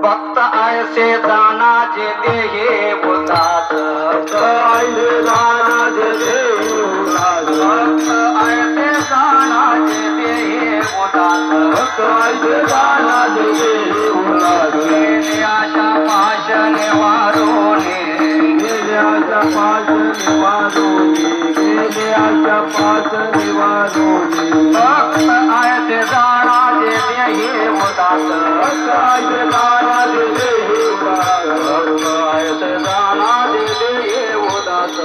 भक्त ऐसे दाना जे देहे उदास ऐसे दाना जे देहे उदास भक्त ऐसे दाना जे देहे उदास भक्त ऐसे दाना जे देहे उदास गेले आशा पाश निवारोने गेले आशा पाश निवारोने गेले आशा पाश निवारोने भक्त ऐसे दाना जे देहे उदास भक्त ऐसे दाना जे देहे उदास भक्त ऐसे दाना जे देहे उदास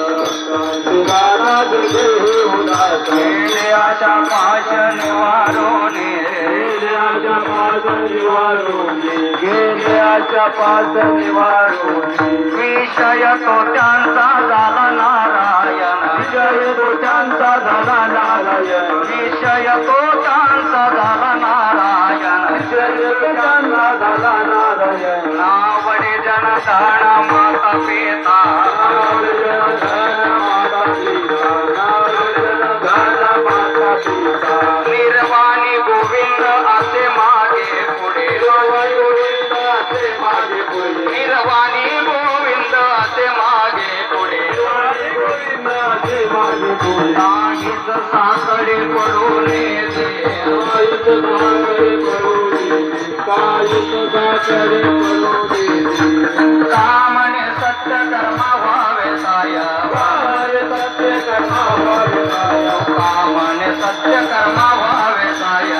दाना जे देहे उदास गेले आशा पाश निवारोने गेले आशा पाश निवारोने गेले आशा पाश निवारोने विषय तो त्यांचा झाला नारायण विजय तो त्यांचा झाला नारायण विषय तो त्यांचा झाला नारायण विजय तो त्यांचा झाला नारायण नावडे जनधान माता पिता नावडे जनधन माता पिता नावडे जनधन माता पिता निर्वाणी गोविंद असे मागे पुढे गोविंद असे मागे पुढे निर्वाणी गोविंद असे मागे पुढे गोविंद असे मागे पुढे नाहीच सासडे पडून कायिक सासरे पडोले कायिक सासरे पडोले कामने सत्य कर्म व्हावे साय सत्य कर्म व्हावे साय कामने सत्य कर्म व्हावे साय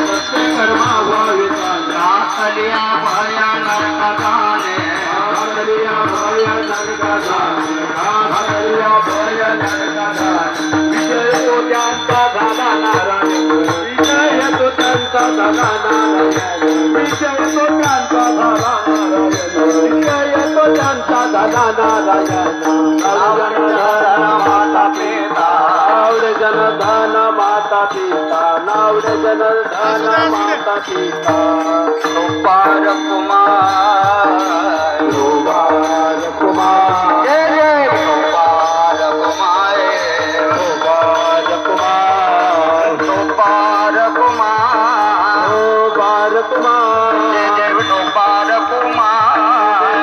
सत्य कर्म व्हावे साय राखलिया भया नरकताने राखलिया भय नरकाधान राखलिया भय नरकाधान विजय तो त्यांचा झाला नारायण विजय तो त्यांचा झाला नारायण विजय तो त्यांचा झाला नारायण विजय तो त्यांचा झाला नारायण माता पिता नावडे जनधन माता पिता नावडे जनधन माता पिता रुपार कुमार रुबार कुमार जय जय रुपार कुमार रुबार कुमार रुपार कुमार रुबार कुमार जय जय रुपार कुमार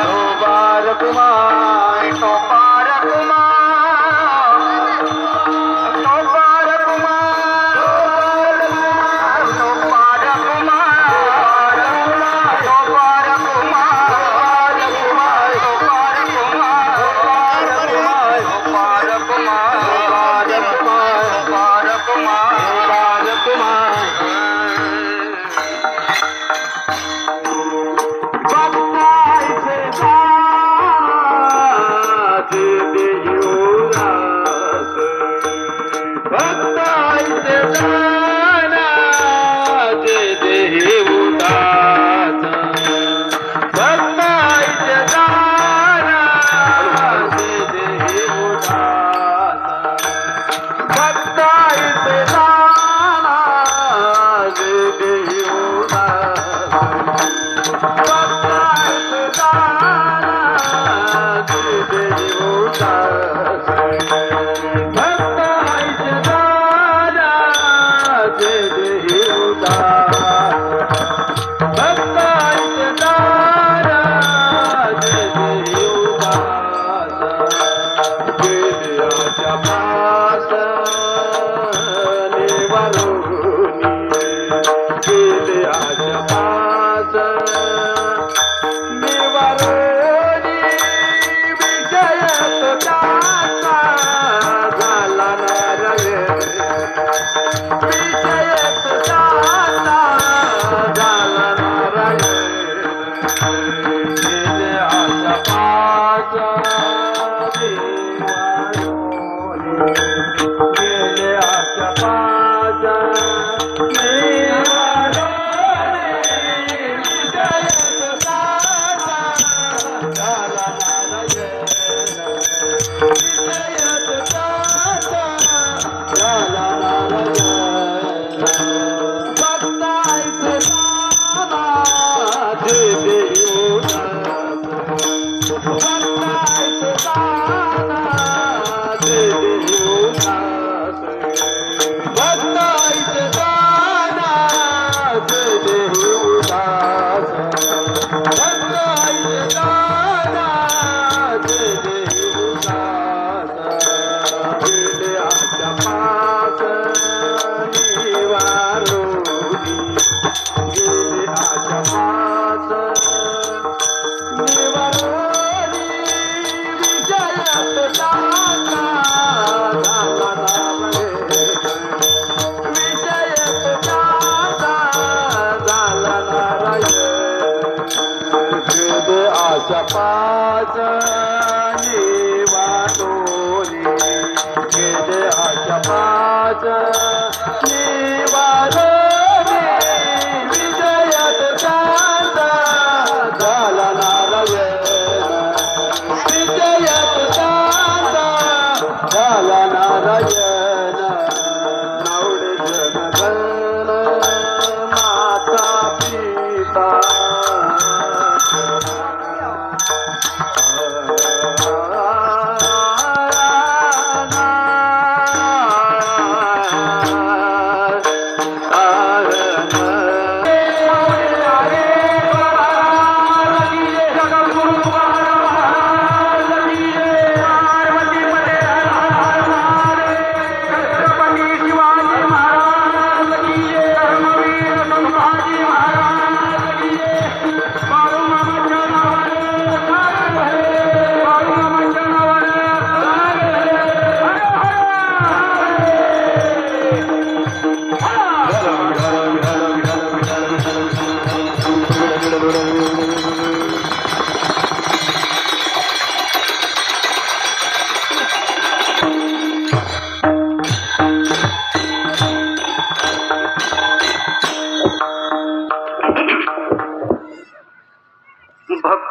रुबार कुमार रुपार कुमार रुपार कुमार रुपार कुमार रुपार कुमार रुपार कुमार रुपार कुमार रुपार कुमार भक्ताचे दास देही उदास भक्ताचे दास देही उदास भक्ताचे दास देही उदास भक्ताचे दास देही उदास भक्ताचे दास देही उदास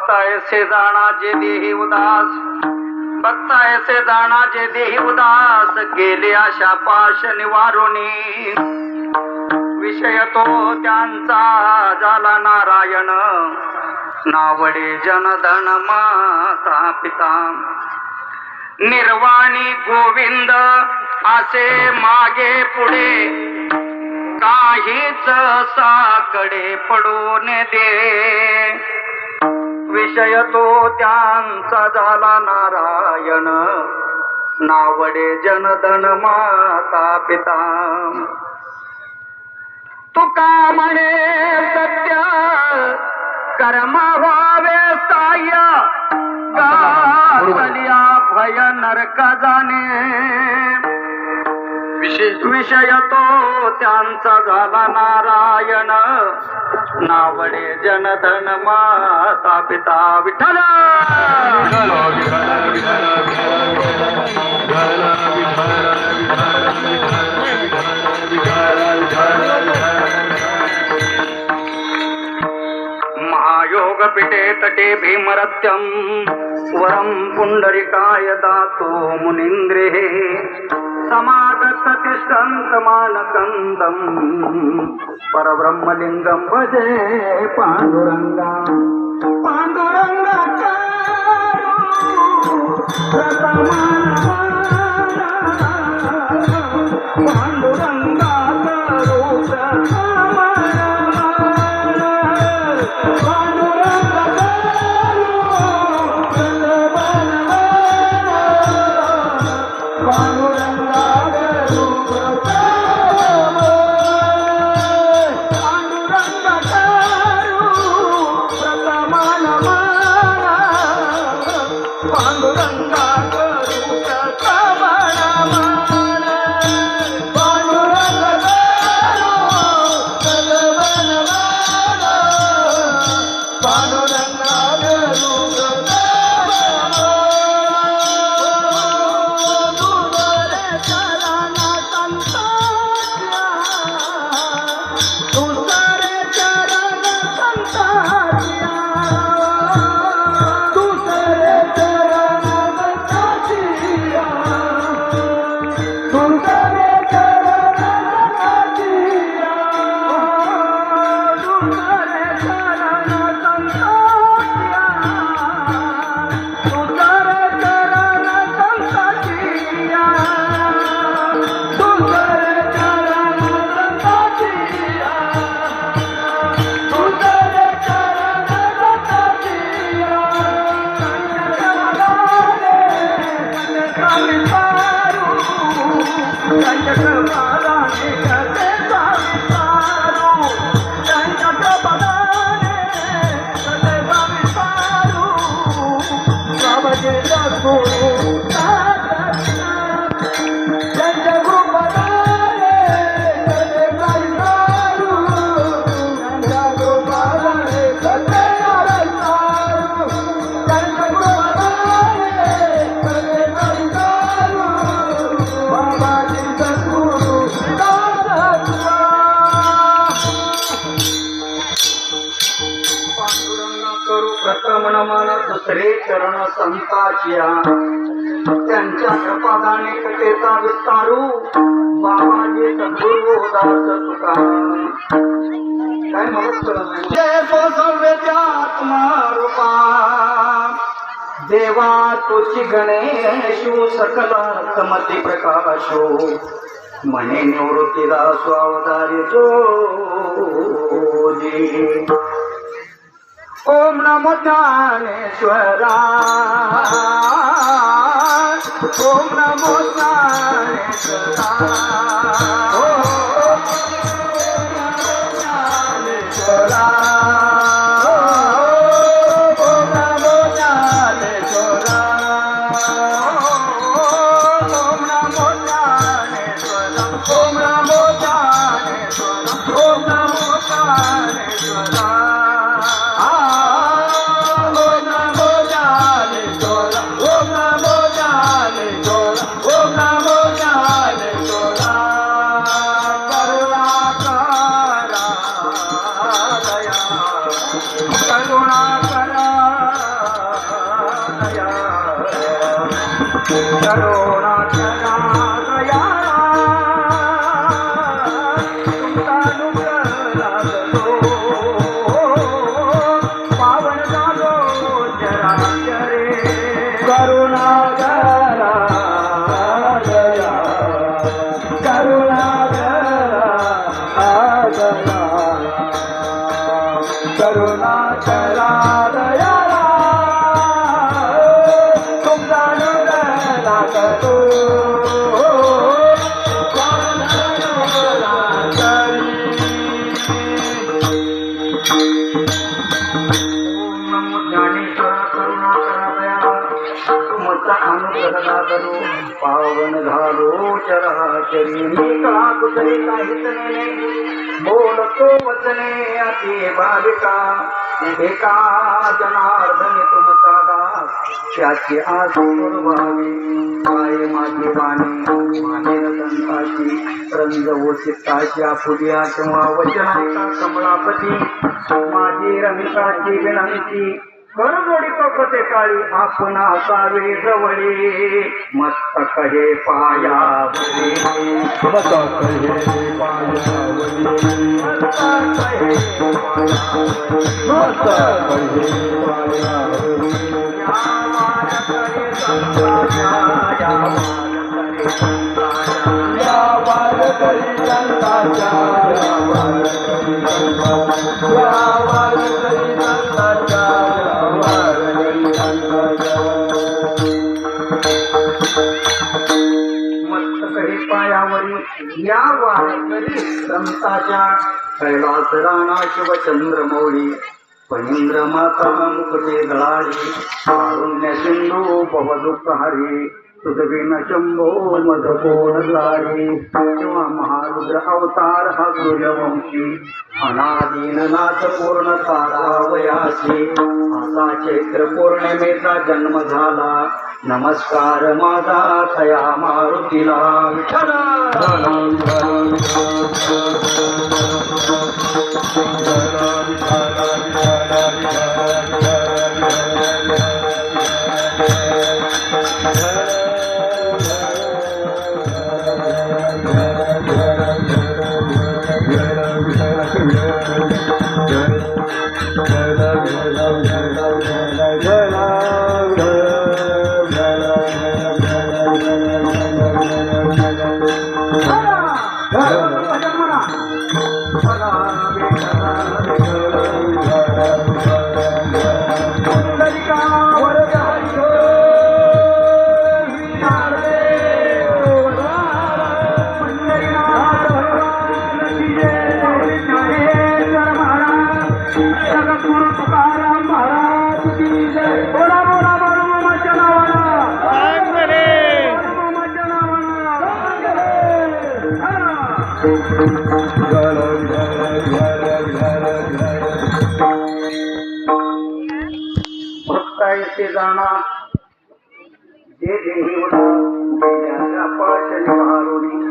बघतायसे जाणा जे देही उदास, बघतायसे जाणा जे देही उदास, गेले आशा पाश निवारुणी, विषय तो त्यांचा झाला नारायण, नावडे जनधन माता पिता, निर्वाणी गोविंद असे मागे पुढे, काहीच साकडे पडून दे, विषय तो त्यांचा झाला नारायण, नावडे जनधन माता पिता. तुका म्हणे सत्य कर्म व्हावे साह्य, गालिया भय नरक जाणे, विषय तो त्यांचा झाला नारायण, नावडे जनधन माता पिता. विठ्ठल महायोग पिटे तटे भीमरत्यम, वरम पुंडरिकाय दातो मुनींद्रे, समागत तिष्ठन्त मानकंदम, परब्रह्मलिंगम भजे पांडुरंगा. पांडुरंगा पांडुरंगा दुसरे चरण संताचिया, त्यांच्या कृपादाने कथेचा विस्तारू, बाबाजी सद्गुरु दास तुका. काय म्हणत जय सव्यत्यात्मा रूपा, देवा तुझी गणेशू सकलात्मती प्रकाशो, म्हणे निवृत्तीदासो अवतारी जोजी. ओम नमो ज्ञानेश्वरा, ओम नमो ज्ञानेश्वरा, ओम ज्ञानेश्वरा, ओम नमो ज्ञानेश्वरा, ओम नमो ज्ञानेश्वरा, ओम नमो ज्ञानेश्वरा, ओम नमो ज्ञानेश्वरा. करुणाकरा दयाळा तुमचा अनुग्रह लागलो पावन झालो चराचरे करुणाकरा दया करुणाकरा दया करुणाकरा दयाळा तुमचा अनुग्रह लागतो नमो ज्ञानेश्वर करुणाकरा दयाळा तुमचा अनुग्रह लागलो पावन झालो चराचरी मी का कुठे काहीच नाही बोलतो वचने अति बालिका एका जनार्दन तुमचा दास त्याची आसुर व्हावी काय माझी वाणी मानेन संताची रंजवो चित्ताची आपुलिया किंवा वचनायका कमलापती माझी रमिकाची विनंती करजोडी कपते काळी आपण असावे जवळे मस्तक हे पायावरी मस्तक हे पायावरी मस्तक हे पायावरी या वारकरी संताच्या या वारकरी संताच्या या वारकरी संताच्या या वारकरी संताच्या मस्तक हे पायावरी या वारकरी संताच्या कैलास राणा शिवचंद्र मौळी पनींद्र माता मुकुटे दळाळी कारुण्य सिंधू भवदुःखहारी सुधवीन शंभो मधकोण द्वारी किंवा महारुद्र अवतार हा सूर्यवंशी अनादीन नाथ पूर्ण तारावयाशी असा चैत्र पौर्णिमेचा जन्म झाला नमस्कार माझा तया मारुतीला विठ्ठला भक्तायचे जाणा जे देही निवारुणी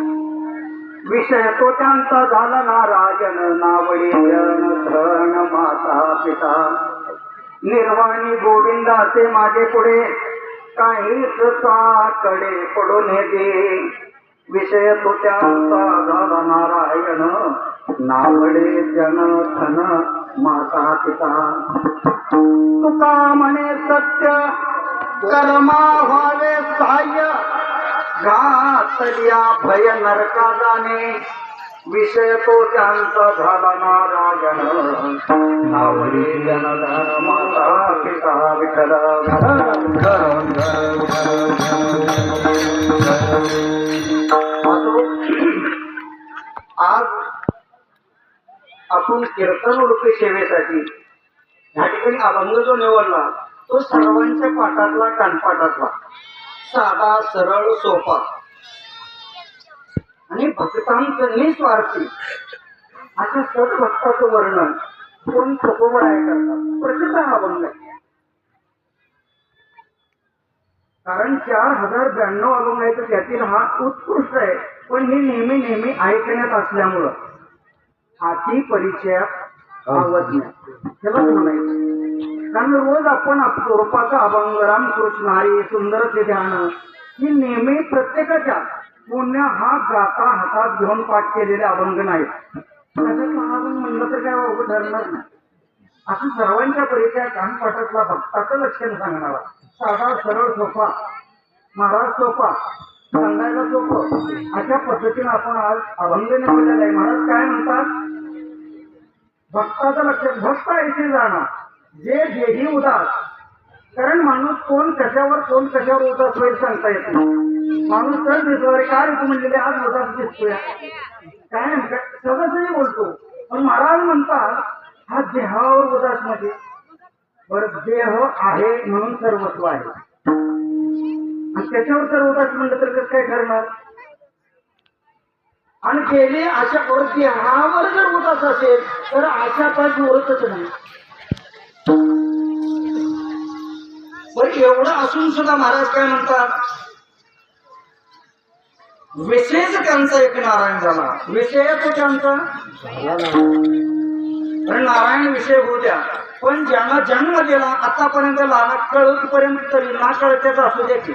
विषय तो त्यांचा झाला नारायण नावडी जन धन माता पिता निर्वाणी गोविंदाचे मागे पुढे काहीच साकडे पडून दे विषय तो त्यांचा झाला नारायण नावडे जन धन माता पिता तुका म्हणे सत्य कर्मा व्हावे सहाय्य घातल्या भय नरका जाणे विषय तो त्यांचा झाला नारायण नावडी जनधन माता पिता विठ्ठल आज आपण कीर्तन उडपी सेवेसाठी या ठिकाणी अभंग जो निवडला तो सर्वांच्या पाठातला कानपाठातला साधा सरळ सोपा आणि भक्तांचं निस्वार्थी अशा सर्व भक्ताचं वर्णन कोण सोपवर आहे करतात प्रसिद्ध हा अभंग आहे. कारण 4092 अभंग आहे तर त्यातील हा उत्कृष्ट आहे. पण हे नेहमी नेहमी ऐकण्यात असल्यामुळं हाती परिचयात आवत नाही त्यालाच म्हणायचं. कारण रोज आपण स्वरूपाचा अभंग रामकृष्ण हरी सुंदर ते ध्यान की नेहमी प्रत्येकाच्या पुण्य हा गाता हातात घेऊन पाठ केलेले अभंग नाहीत. त्याच्यातला हा अभंग म्हणलं तर काय अवघड ठरणार नाही. असं सर्वांच्या परिचयात कानपाठातला भक्ताचं लक्षण सांगणारा साधा सरळ सोपा महाराज सोपा सांगायला सोपं अशा पद्धतीने आपण आज अभंग निवडलेला आहे. महाराज काय म्हणतात? भक्ताचं लक्षण भक्त ऐसे जाणार जे देही उदास. कारण माणूस कोण कशावर उदास होईल सांगता येत नाही. माणूस तर दिसतो अरे काय तू म्हणलेले आज उदास दिसतोय काय नेमकं सहजही बोलतो. पण महाराज म्हणतात हा देहावर उदास म्हणजे बरं देह आहे म्हणून सर्वस्व आहे आणि त्याच्यावर जर उदास म्हणलं तर कसं काय ठरणार. आणि गेले अशा देहावर जर उदास असेल तर आशा पास उरतच नाही. बरं एवढं असून सुद्धा महाराज काय म्हणतात? विषयच त्यांचा एक नारायण झाला. विषय तो त्यांचा कारण नारायण विषय होऊ द्या. पण ज्यांना जन्म दिला आतापर्यंत लहान कळतपर्यंत तरी ना कळत्याच असू द्या की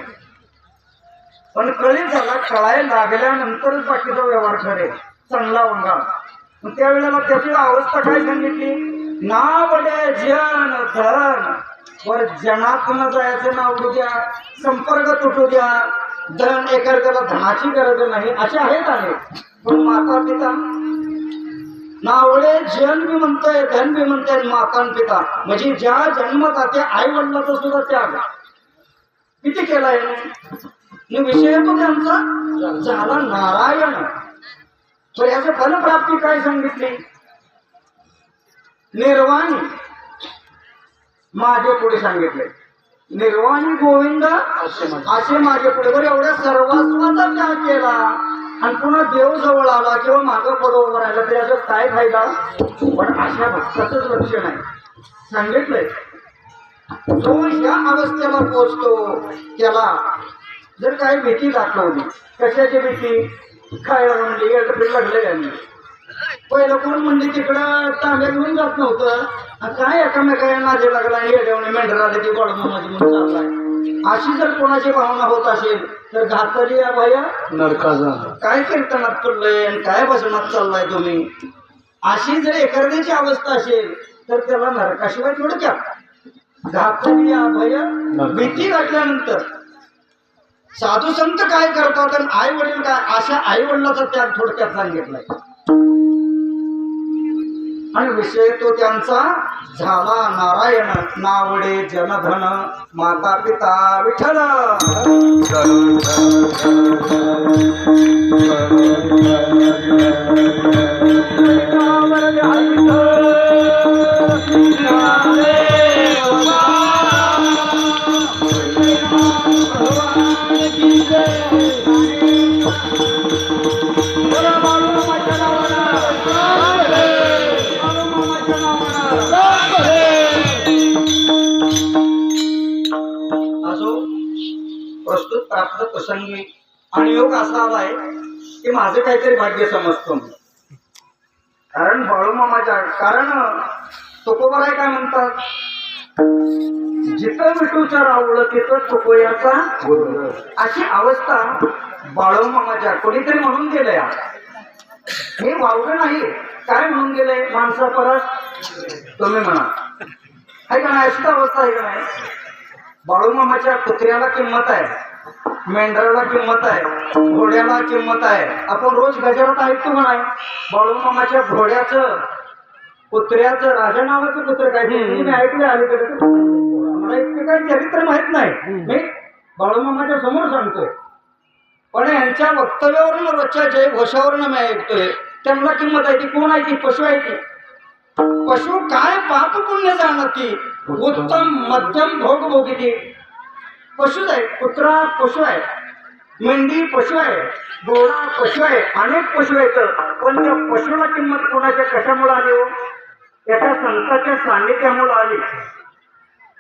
पण कळीत झाला कळायला लागल्यानंतरच बाकीचा व्यवहार ठरेल चांगला वंगाळ. मग त्यावेळेला त्याची अवस्था काय सांगितली? ना बडे जन धन वर जनातून जायचं ना उडू द्या संपर्क तुटू द्या धन एकर त्याला धनाची गरज नाही असे आहेत आले. पण माता पिता नावडे जन बी म्हणतोय धन बी म्हणताय माता पिता म्हणजे ज्या जन्मदात्या आई वडिलाचा सुद्धा त्याग किती केलाय विषय तो त्यांचा झाला नारायण. तर याचं फलप्राप्ती काय सांगितली? निर्वाणी माझे पुढे सांगितले. निर्वाणी गोविंद असे माझे पुढे. बरं एवढ्या सर्वस्वाचा त्याग केला आणि पुन्हा देव जवळ आला किंवा मागं पडोवर राहिला तरी याचा काय फायदा? पण अशा भक्ताचंच लक्षण आहे सांगितलंय. जो ह्या अवस्थेला पोचतो त्याला जर काही भीती दाखवली कशाची भीती? काय म्हणली लागले यांनी पहिलं कोण म्हणली तिकडं तांब्या घेऊन जात नव्हतं काय एकामेकाला नाजे लागला येड्यावणे मेंढर आले की गोडमामाची म्हणून चाललाय. अशी जर कोणाची भावना होत असेल तर घातली या भया नरकाचा काय कीर्तनात चाललंय आणि काय भजनात चाललाय तुम्ही. अशी जर एखाद्याची अवस्था असेल तर त्याला नरकाशिवाय थोडक्यात घातली या भया भीती घातल्यानंतर साधू संत काय करतात आणि आई वडील काय अशा आई वडिलाचा त्याग थोडक्यात सांगितलाय. आणि विषय तो त्यांचा झाला नारायण. नावडे जनधन माता पिता विठ्ठल. प्रस्तुत प्राप्त प्रसंगी आणि योग असा आलाय की माझं काहीतरी भाग्य समजतो. कारण बाळूमामाच्या कारण तुकोबर आहे काय म्हणतात? जिथं विठूचं रावलं तिथं तुकोयाचा अशी अवस्था बाळूमामाच्या कोणीतरी म्हणून गेलंय. हे वावलं नाही काय म्हणून गेलंय? माणसा परत तुम्ही म्हणा आहे का नाही? अशी अवस्था आहे का नाही? बाळूमामाच्या कुत्र्याला किंमत आहे, मेंढराला किंमत आहे, घोड्याला किंमत आहे. आपण रोज गजरात ऐकतो म्हणाय बाळूमामाच्या घोड्याचं कुत्र्याचं राजा नावाचं कुत्र काय मी ऐकले अलीकडे. मला इतकं काही चरित्र माहित नाही मी बाळूमामाच्या समोर सांगतोय. पण यांच्या वक्तव्यावरून रोजच्या जय घोषावरून मी ऐकतोय त्यांना किंमत आहे. ती कोण आहे? ती पशु आहे. ती पशु काय पाप पुण्य जाणत ती उत्तम मध्यम भोग भोगी ती पशुच आहे. कुत्रा पशु आहे, मेंढी पशु आहे, घोडा पशु आहे, अनेक पशु आहेत. पण त्या पशुला किंमत कोणाच्या कशामुळे आली हो? त्याच्या संतांच्या सान्निध्यामुळे आली.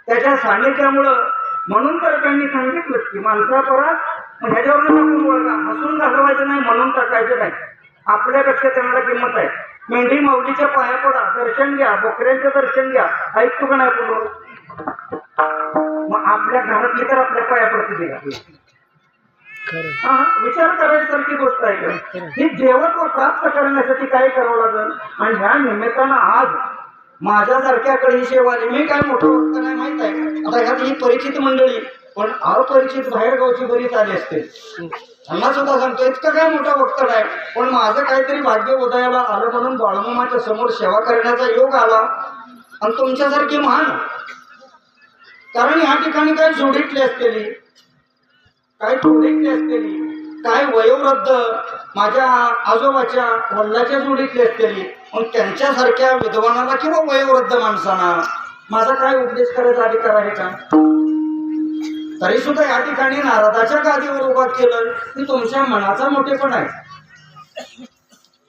त्याच्या सान्निध्यामुळं म्हणून तर त्यांनी सांगितलं की माणसा परत ह्याच्यावर आपण बोलला हसून घालवायचं नाही म्हणून टाकायचं नाही. आपल्यापेक्षा त्यांना किंमत आहे. मेंढी माऊलीच्या पाया पडा, दर्शन घ्या, बकऱ्यांचं दर्शन घ्या. ऐकतो का नाही पूर्ण? मग आपल्या घरातली तर आपल्या पाया पडते का? हा विचार करायसारखी गोष्ट आहे का ही देवत्व प्राप्त करण्यासाठी काय करावं लागेल आणि ह्या निमित्तानं आज माझ्यासारख्याकडे ही सेवा आली. मी काय मोठं वक्त नाही माहित आहे. आता ह्यात ही परिचित मंडळी पण अपरिचित बाहेरगावची बरीच आली असते. त्यांना सुद्धा सांगतो इतकं काय मोठा वक्त नाही पण माझं काहीतरी भाग्य उदयाला आलं म्हणून बाळूमामाच्या समोर सेवा करण्याचा योग आला आणि तुमच्यासारखी महान कारण या ठिकाणी काय जोडीतली असलेली काय जोडीतली असलेली काय वयोवृद्ध माझ्या आजोबाच्या वडिलाच्या जोडीतली असलेली मग त्यांच्यासारख्या विद्वानाला किंवा वयोवृद्ध माणसांना माझा काय उपदेश करायचा अधिकार आहे का? तरी सुद्धा या ठिकाणी नारदाच्या गादीवर उभा केलं की तुमच्या मनाचा मोठेपण आहे.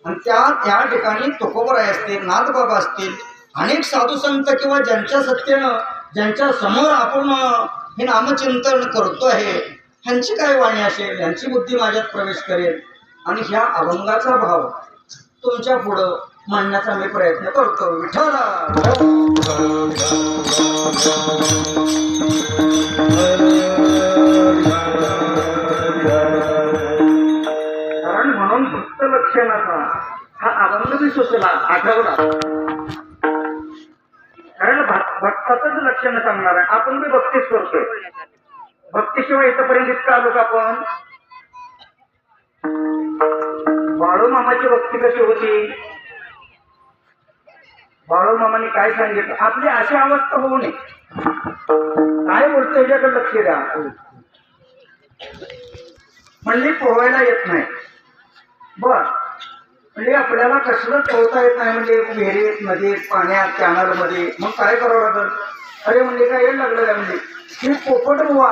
आणि त्या ठिकाणी तुकोबराय असतील नाथबाबा असतील अनेक साधू संत किंवा ज्यांच्या सत्तेनं ज्यांच्या समोर आपण हे नामचिंतन करतो आहे ह्यांची काय वाणी असेल ह्यांची बुद्धी माझ्यात प्रवेश करेल आणि ह्या अभंगाचा भाव तुमच्या पुढं मांडण्याचा मी प्रयत्न करतो. विठ्ठला कारण म्हणून भक्त लक्षणाचा हा अभंग बी सुचला आठवला कारण भक्ताचंच लक्षण सांगणार आहे. आपण बी भक्तीच करतोय भक्तीशिवाय इथपर्यंत इतकं आलो का आपण. बाळूमामाची भक्ती कशी होती बाळूमामाने काय सांगितलं आपली अशी अवस्था होऊ नये. काय बोलतो याच्याकडे लक्ष द्या. म्हणजे पोहायला येत नाही बर म्हणजे आपल्याला कसलं पोहता येत नाही म्हणजे विहिरीत नदीत पाण्यात कॅनल मध्ये मग काय करावं लागल. अरे म्हणजे काय यायला लागलं काय म्हणजे ही पोपट बुवा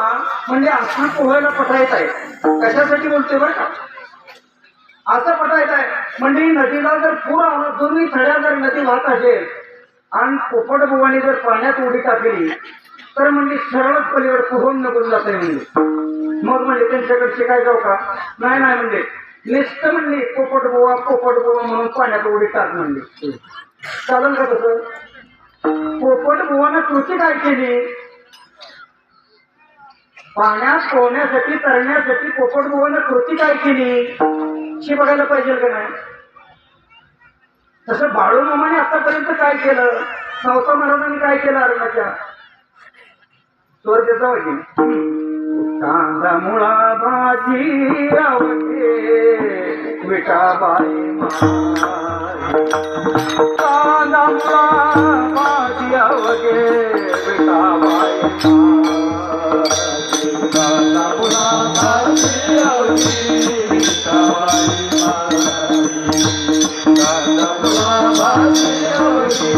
म्हणजे असं पोहायला पठायत आहे. कशासाठी बोलतोय बरं का असं पठायत आहे म्हणजे नदीला जर पूर आला दोन्ही थड्या जर नदी वाहत असेल आणि पोपट बुवाने जर पाण्यात उडी टाकली तर म्हणजे सरळच पलीकडे पोहून निघून जाते म्हणजे मग म्हणजे त्यांच्याकडे शिकाय जाऊ का नाही नाही म्हणजे नुसतं म्हणली पोपट बुवा म्हणून पाण्यात उडी टाक म्हणली चालेल का तसं. पोपट बुवानं कृती काय केली पाण्यात पोहण्यासाठी तरण्यासाठी पोपट बुवानं कृती काय केली शी बघायला पाहिजे का नाही. तसं बाळूमामाने आतापर्यंत काय केलं सावता महाराजांनी काय केलं अरुणाच्या स्वर देता की कांदा मुळा भाजी आवडे विठाबाई कांदा मुळा भाजी आवडे विठाबाई कांदा मुळा भाजी आवडे विठाबाई कांदा मुळा भाजी आवडे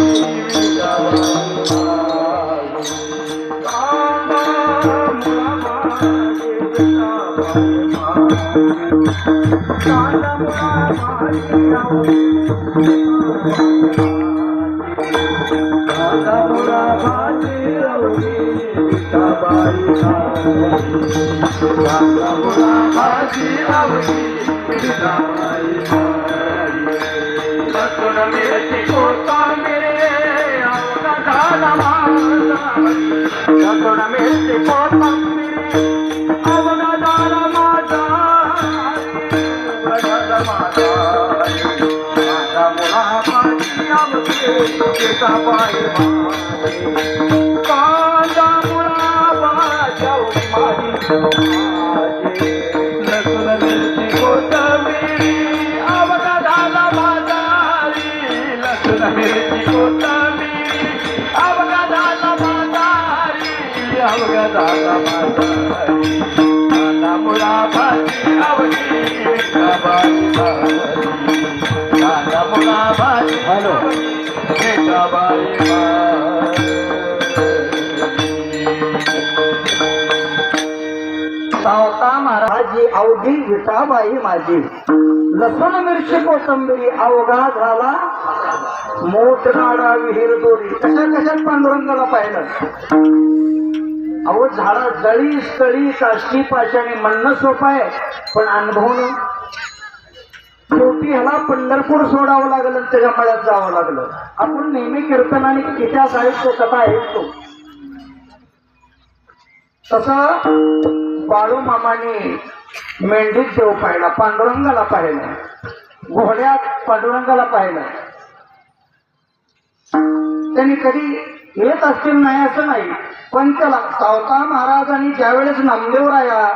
विठाबाई सावता महाराजी अवघी विठाबाई माझी लसूण मिरची कोथंबिरी अवघा झाला मोठ नाडा विहीर दोरी कशा कशात पांडुरंगाला पाहिलं. अहो झाडा जळी स्थळी काष्टी पाशाने म्हणणं सोपं आहे पण अनुभवणं शेवटी ह्याला पंढरपूर सोडावं लागलं आणि त्याच्या मळ्यात जावं लागलं. आपण नेहमी कीर्तनाने इतिहास ऐकतो कथा ऐकतो तसं बाळूमामाने मेंढीत देव पाहिला, पांडुरंगाला पाहिलं, घोड्यात पांडुरंगाला पाहिलं. त्यांनी कधी येत असतील नाही असं नाही, पण त्याला सावता महाराजांनी ज्यावेळेस नामदेवराया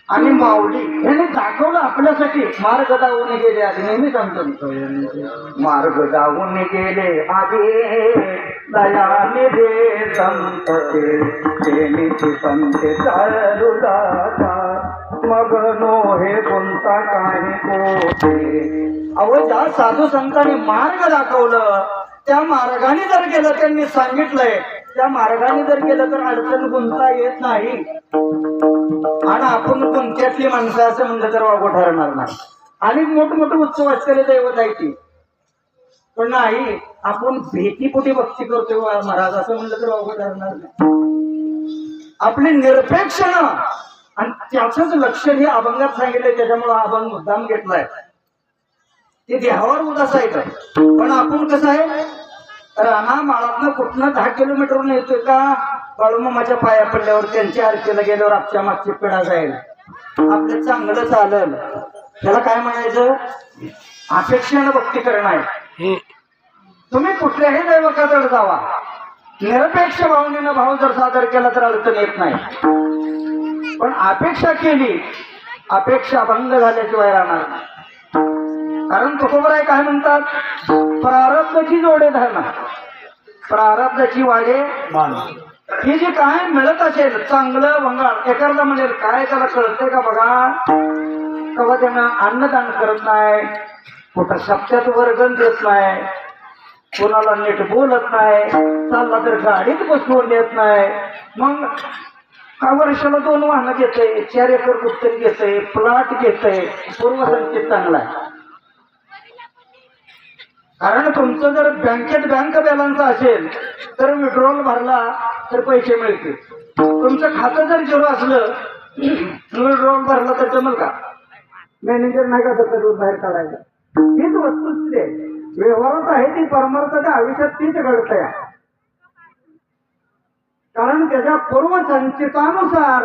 आणि माऊली यांनी दाखवलं आपल्यासाठी. मार्ग दावून गेले आधी, नेहमी सांगतो मार्ग दावून गेले आधी, दयाने दे संत संते चालू दाता, मग नो हे कोणता काय कोठे. अहो ज्या साधू संतांनी मार्ग दाखवलं त्या मार्गाने जर गेलं, त्यांनी सांगितलंय त्या मार्गाने जर गेलं तर अडचण गुंता येत नाही. आणि आपण गुंत्यातली माणसं असं म्हणलं तर वागो ठरणार नाही. आणि मोठमोठे उत्सव असलेले दैवत आहे ती, पण नाही आपण भेटीपोटी भक्ती करतोय महाराज असं म्हणलं तर वागो ठरणार नाही. आपली निरपेक्ष ना, आणि त्याच लक्ष हे अभंगात सांगितलंय, त्याच्यामुळे अभंग मुद्दाम घेतलाय. ते देहावर उदास आहे. पण आपण कसं आहे, राणा माळातनं कुठनं 10 किलोमीटरवरून येतोय का, बाळूमामाच्या पाया पडल्यावर त्यांच्या आरतीला गेल्यावर आपल्या मागची पिढा जाईल, आपलं चांगलं चालल. त्याला काय म्हणायचं, अपेक्षेनं भक्ती करणं आहे. तुम्ही कुठल्याही दैवताकडे जावा, निरपेक्ष भावनेनं भाव जर सादर केला तर अडचण येत नाही. पण अपेक्षा केली, अपेक्षा भंग झाल्याशिवाय राहणार नाही. कारण तुकोबराय काय म्हणतात, प्रारब्धाची जोडे धरणं, प्रारब्धाची वाडे मान. हे जे काय मिळत असेल चांगलं भंगाळ, एखादा म्हणेल काय त्याला कळतंय का बघा, तेव्हा त्यांना अन्नदान करत नाही, कुठं शब्दात वर्गण देत नाही, कोणाला नीट बोलत नाही, चालला तर गाडीत बसवून देत नाही. मग का वर्षाला 2 वाहनं घेतय, 4 एकर कुठतरी घेतय, प्लॉट घेतय, पूर्वसंचित चांगला आहे. कारण तुमचं जर बँकेत बँक बॅलन्स असेल तर विड्रॉल भरला तर पैसे मिळतील. तुमचं खातं जर झिरो असलं, विड्रॉल भरला तर जमल का, मॅनेजर नाही का तसं बाहेर काढायला. हीच वस्तुस्थिती आहे, व्यवहारात आहे ती, परमार्थाच्या आयुष्यात तीच घडतंय. कारण त्याच्या पूर्वसंचितानुसार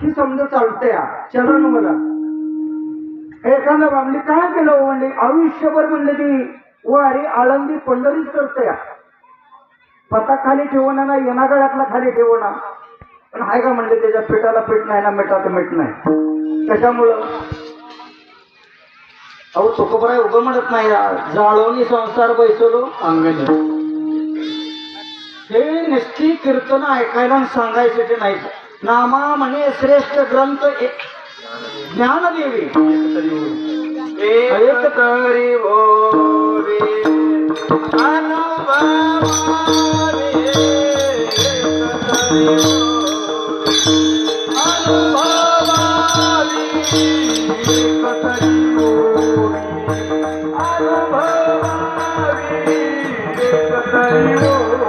ही समज चालते. चलन मला एखादा बामली काय केलं म्हणले, आयुष्यभर म्हणले ती वारी आळंदी पंढरीच करते, पता खाली ठेवणं ना, येणागळ्यातला खाली ठेवणं. पण हाय का म्हणले त्याच्या पिठाला पीठ नाही ना, मिठाचं मीठ नाही. कशामुळं, अहो तुकोबराय उभं म्हणत नाही, जाळवणी संसार बैसलो अंगणी. हे निश्चित कीर्तन ऐकायला सांगायचे ते नाही. नामा म्हणे श्रेष्ठ ग्रंथ ज्ञानदेवी एक तरी ओवी अनुभवावे, अनुभवावी एक तरी ओवी, अनुभवावी एक तरी ओवी.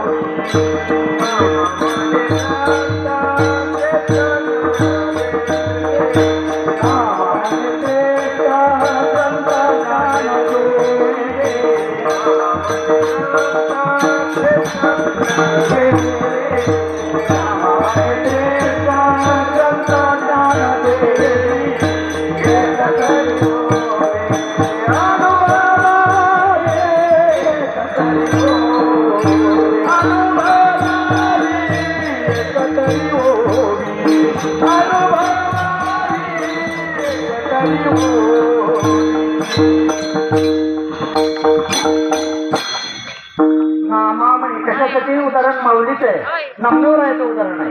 नामा म्हणजे कशासाठी उदाहरण माऊलीच आहे, नामदेवरायाचं उदाहरण आहे.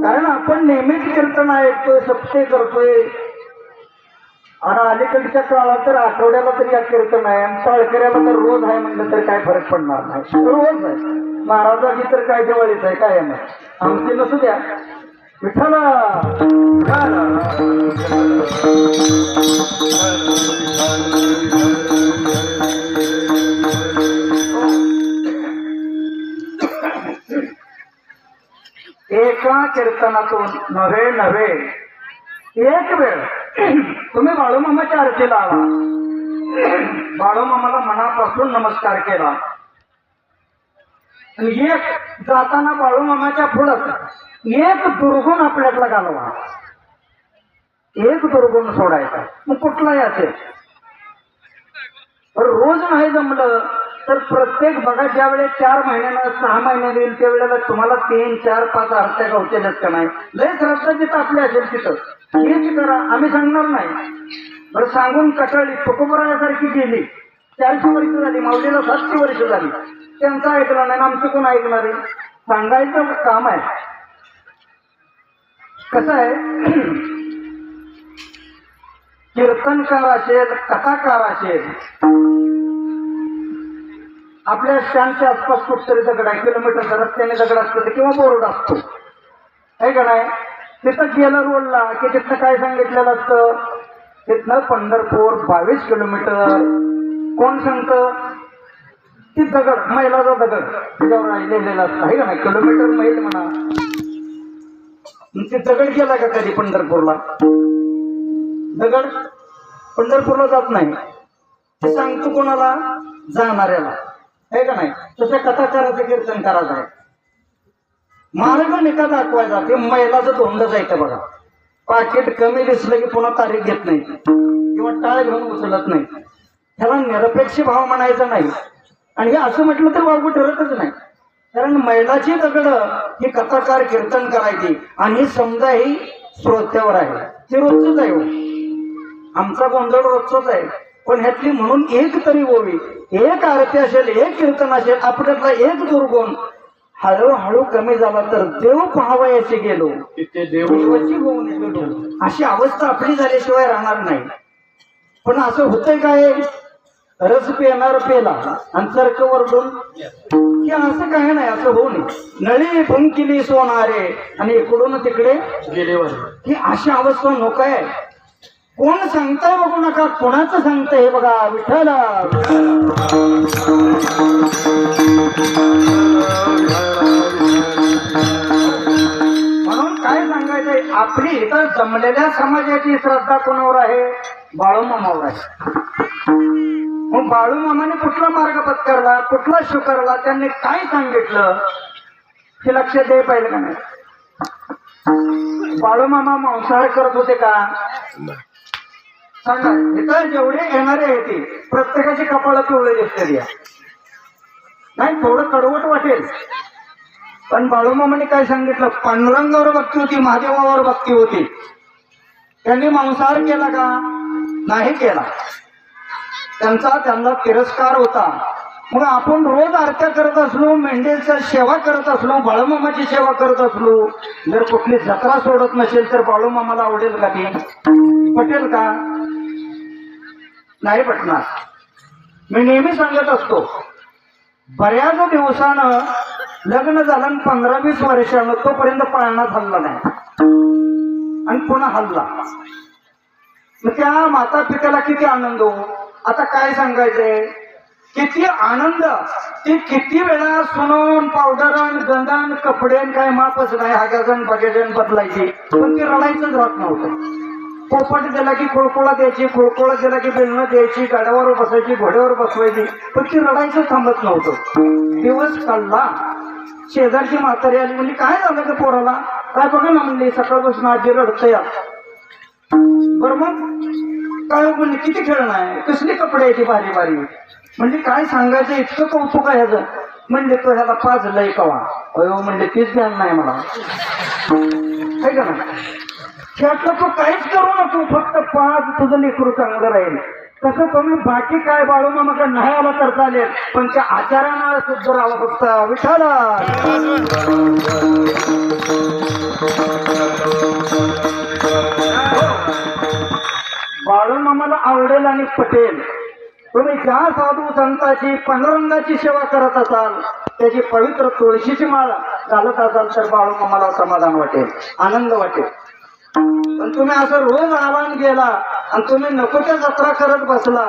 कारण आपण नेहमीच कीर्तन ऐकतोय, सप्ते करतोय. आणि अलीकडच्या काळात तर आठवड्याला तरी या कीर्तन आहे, आणि पाळकऱ्याला तर रोज आहे म्हणलं तर काय फरक पडणार नाही, रोज आहे. महाराजाची तर काय जवळीच आहे, काय आहे आमची नसू द्या. विठ्ठला एका कीर्तनातून नव्हे एक वेळ तुम्ही बाळूमामाच्या आरतीला आला, बाळूमामाला मनापासून नमस्कार केला, आणि एक जाताना बाळूमामाच्या पुढं एक दुर्गुण आपल्यातला घालवा, एक दुर्गुण सोडायचा, मग कुठलाही असेल. रोज नाही जमलं तर प्रत्येक बघा ज्या वेळेस 4 महिन्यानं 6 महिन्याने येईल त्यावेळेला तुम्हाला 3, 4, 5 आरत्या गावतेच का नाही. लय श्रद्धा जिथं आपली असेल तिथं हेच करा, आम्ही सांगणार नाही. बरं सांगून कटाळी तुकोबरायासारखी गेली, 400 वर्ष झाली, माऊलीला 700 वर्ष झाली, त्यांचं ऐकलं नाही, आमचं कोण ऐकणार आहे. सांगायचं काम आहे. कसं आहे, कीर्तनकार असेल, कथाकार असेल, आपल्या स्टँडच्या आसपास कुठतरी दगड आहे, किलोमीटरचा रस्त्याने दगड असतो किंवा बोर्ड असतो, आहे का नाही. तिथं गेलं रोडला की तिथं काय सांगितलेलं असतं, तिथनं पंढरपूर 22 किलोमीटर. कोण सांगतं, ती दगड, मैलाचा दगड त्याच्यावर राहिलेला असतं, आहे का नाही. किलोमीटर मैल म्हणा. ते दगड गेला का कधी पंढरपूरला? दगड पंढरपूरला जात नाही. ते सांगतो कोणाला? जाणाऱ्याला, आहे का नाही. तसं कथाकाराचं कीर्तन करायचं आहे. मार्ग निका दाखवायचा. ते मैलाचं धोंड जायचं बघा. पाकिट कमी दिसलं की पुन्हा तारीख घेत नाही किंवा टाळ घेऊन उचलत नाही. त्याला निरपेक्ष भाव म्हणायचा नाही. आणि हे असं म्हटलं तर वागू ठरतच नाही. कारण मैलाची दगड ही कथाकार कीर्तन करायची आणि समजा ही श्रोत्यावर आहे, ते रोजच आहे. आमचा गोंधळ रोजच आहे, पण ह्यातली म्हणून एक तरी ओवी, एक आरती असेल, एक कीर्तन असेल, आपल्यातला एक दुर्गुण हळूहळू कमी झाला तर देव पाहावयाचे गेलो तिथे देव देवाची होऊन गेलो, अशी अवस्था आपली झाल्याशिवाय राहणार नाही. पण असं होतंय काय, रस पेणार पेला आणि चरक वरडून की असं काय नाही, असं होऊ नये. नळी फुंकिली सोनारे आणि इकडून तिकडे गेलेवर ही अशी अवस्था नको आहे. कोण सांगताय बघू नका, कोणाचं सांगतंय हे बघा. विठ्ठल म्हणून काय सांगायचंय, आपली इथं जमलेल्या समाजाची श्रद्धा कोणावर आहे? बाळूमामावर आहे. मग बाळूमामाने कुठला मार्ग पत्करला, कुठला स्वीकारला, त्यांनी काय सांगितलं हे लक्ष द्यायला पाहिजे का नाही. बाळूमामा मांसाहार करत होते का? सांगा. इथं जेवढे येणारे आहेत ते प्रत्येकाची कपाळं पिवळे दिसते नाही, थोडं कडवट वाटेल. पण बाळूमामाने काय सांगितलं, पांडुरंगावर भक्ती होती, महादेवावर भक्ती होती. त्यांनी मांसाहार केला का? नाही केला. त्यांना तिरस्कार होता. मग आपण रोज आरत्या करत असलो, मेंढेचा सेवा करत असलो, बाळूमामाची सेवा करत असलो, जर कुठली जत्रा सोडत नसेल तर बाळूमामाला आवडेल का? ती पटेल का? नाही पटणार. मी नेहमी सांगत असतो, बऱ्याच दिवसानं लग्न झालं 15-20 वर्षानं तोपर्यंत पाळणात हल्ला नाही आणि पुन्हा हल्ला, मग त्या माता पित्याला किती आनंद हो. आता काय सांगायचंय, किती आनंद. ते किती वेळा सुनून पावडरन गंधन कपडेन काय मापच नाही, हाग्याजण बघेजण बदलायची, पण ते रडायचंच राहत नव्हतं. पोपट दिला की कुळकुळा द्यायची, कुळकुळा दिला की बेलणं द्यायची, गाड्यावर बसायची, घोड्यावर बसवायची, पण ती रडायचं थांबत नव्हतं. दिवस काढला, शेजारची म्हातारी आली, म्हणजे काय झालं का पोराला? काय बघा ना म्हणली, सकाळपासून आजी रडतंय. बरं मग काय म्हणजे किती खेळणं आहे, कसली कपडे आहे ती भारी भारी, म्हणजे काय सांगायचं, इतकं कौतुक आहे ह्याचं. म्हणले तो ह्याला पाजलंय कवा? अयो म्हणजे तीच ज्ञान नाही मला, आहे का ना. त्यातलं तू काहीच करू नको, फक्त पाच, तुझं लेकरू चांगलं राहील. तसं तुम्ही बाकी काय बाळूमामा नाही आला तर चालेल, पण त्या आचारानं शुद्ध राहावं फक्त. विठाला बाळूमामाला आवडेल आणि पटेल. तुम्ही ज्या साधू संताची पांडुरंगाची सेवा करत असाल, त्याची पवित्र तुळशीची माळ घालत असाल तर बाळूमामाला समाधान वाटेल, आनंद वाटेल. पण तुम्ही असं रोज आवाहन गेला आणि तुम्ही नको त्या जत्रा करत बसला,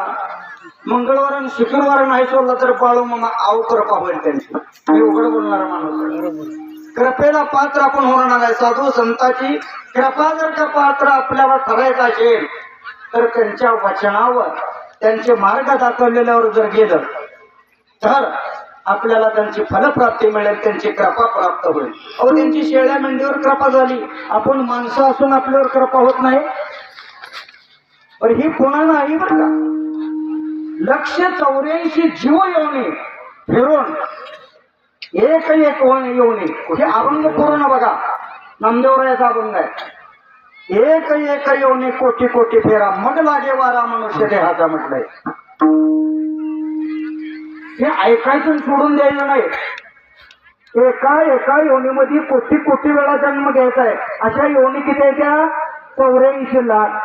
मंगळवार आणि शुक्रवार नाही सोडला तर बाळूमामा आव कृपा होईल त्यांची. मी उघड बोलणारा माणूस. कृपेला पात्र आपण होणार आहे. साधू संतांची कृपा जर का पात्र आपल्याला ठरायचं असेल तर त्यांच्या वचनावर, त्यांचे मार्ग दाखवलेल्यावर जर गेलं तर आपल्याला त्यांची फलप्राप्ती मिळेल, त्यांची कृपा प्राप्त होईल. अहो त्यांची शेळ्या मेंढीवर कृपा झाली, आपण माणसं असून आपल्यावर कृपा होत नाही. पण ही पुन्हा नाही बरं का. 184 जीव योनी फिरून एक योनी हे अभंग पूर्ण बघा, नामदेवरायाचा अभंग आहे. एक योनी कोटी कोटी फेरा मग लागे वारा मनुष्य देहाचा म्हटलंय. हे ऐकायचं सोडून द्यायचं नाही. एका योनीमध्ये कोटी कोटी वेळा जन्म घ्यायचा आहे. अशा योनी किती आहे त्या? 84 लाख.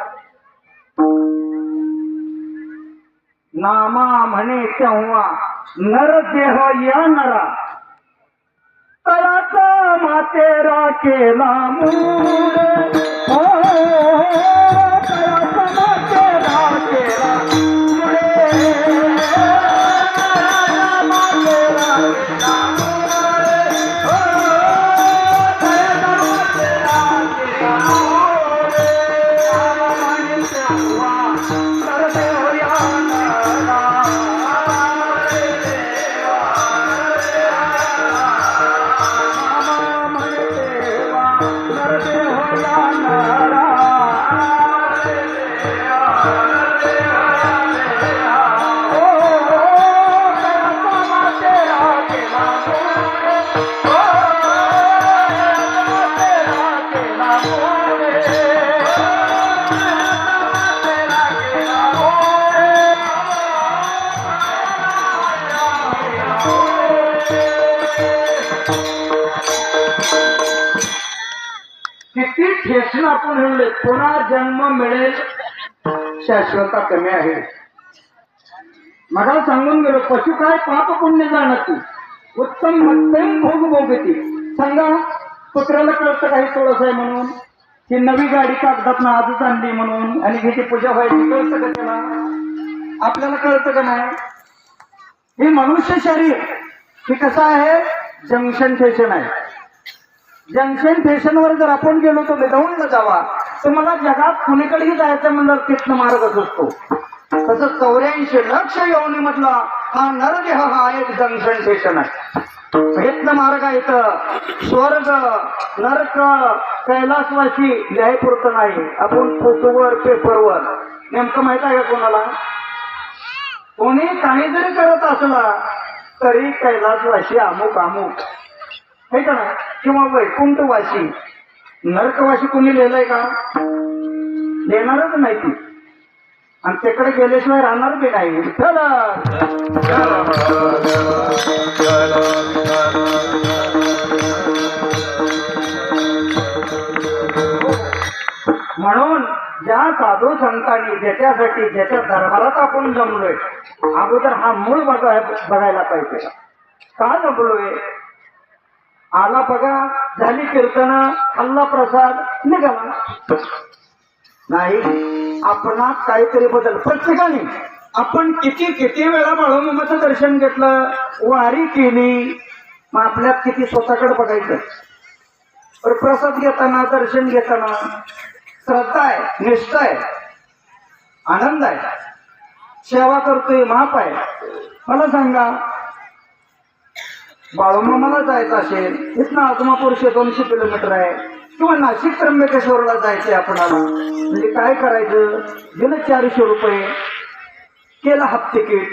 नामा म्हणे तेव्हा नर देह या नरा तळाचा मातेरा केला मूड. तळाचा मातेरा केला किती ठेचून आपण म्हणले पुन्हा जन्म मिळेल शाश्वता कमी आहे. मला सांगून गेलो पशु काय पाप पुण्य जाणती उत्तम मध्यम भोग भोगती. सांगा कुत्र्याला कळतं काही थोडस आहे म्हणून, ती नवी गाडी कागदात आजच आणली म्हणून आणि ह्याची पूजा व्हायची कळतं का त्याला? आपल्याला कळतं का नाही? हे मनुष्य शरीर हे कसं आहे? जंक्शन स्टेशन आहे. जंक्शन स्टेशनवर जर आपण गेलो तर विधाऊनला जावा, तुम्हाला जगात कुणीकडेही जायचं म्हणलं तिथनं मार्गच असतो. तसं 84 लक्ष योनी म्हटला हा नरदेह हा एक जंक्शन स्टेशन आहे. इथनं मार्ग आहे. स्वर्ग नरक कैलासवासी लिहायपुरतं नाही. आपण फोटोवर पेपरवर नेमकं माहित आहे का कोणाला? कोणी काही जरी करत असला तरी कैलासवासी अमुक अमुक हे का ना, किंवा वैकुंठवासी नरकवासी कोणी लिहिलंय का? लिहिणारच नाही ती, आणि तिकडे गेल्याशिवाय राहणार बी नाही. म्हणून ज्या साधू संतांनी ज्याच्यासाठी ज्याच्या दरबारात आपण जमलोय अगोदर हा मूळ बघायला पाहिजे. का जमलोय? आला बघा, झाली कीर्तन, खाल्ला प्रसाद, निघाला नाही. आपणात काहीतरी बदल प्रत्येकाने. आपण किती किती वेळा बाळूमामाचं दर्शन घेतलं, वारी केली, मग आपल्यात किती स्वतःकडे बघायचं. प्रसाद घेताना दर्शन घेताना श्रद्धा आहे, निष्ठा आहे, आनंद आहे, सेवा करतोय, माप आहे. मला सांगा बाळूमामाला जायचं असेल, इथनं आजमापूर 200 किलोमीटर आहे, किंवा नाशिक त्र्यंबकेश्वरला जायचंय आपणाला, म्हणजे काय करायचं? गेलं 400 रुपये, केलं हाफ तिकीट.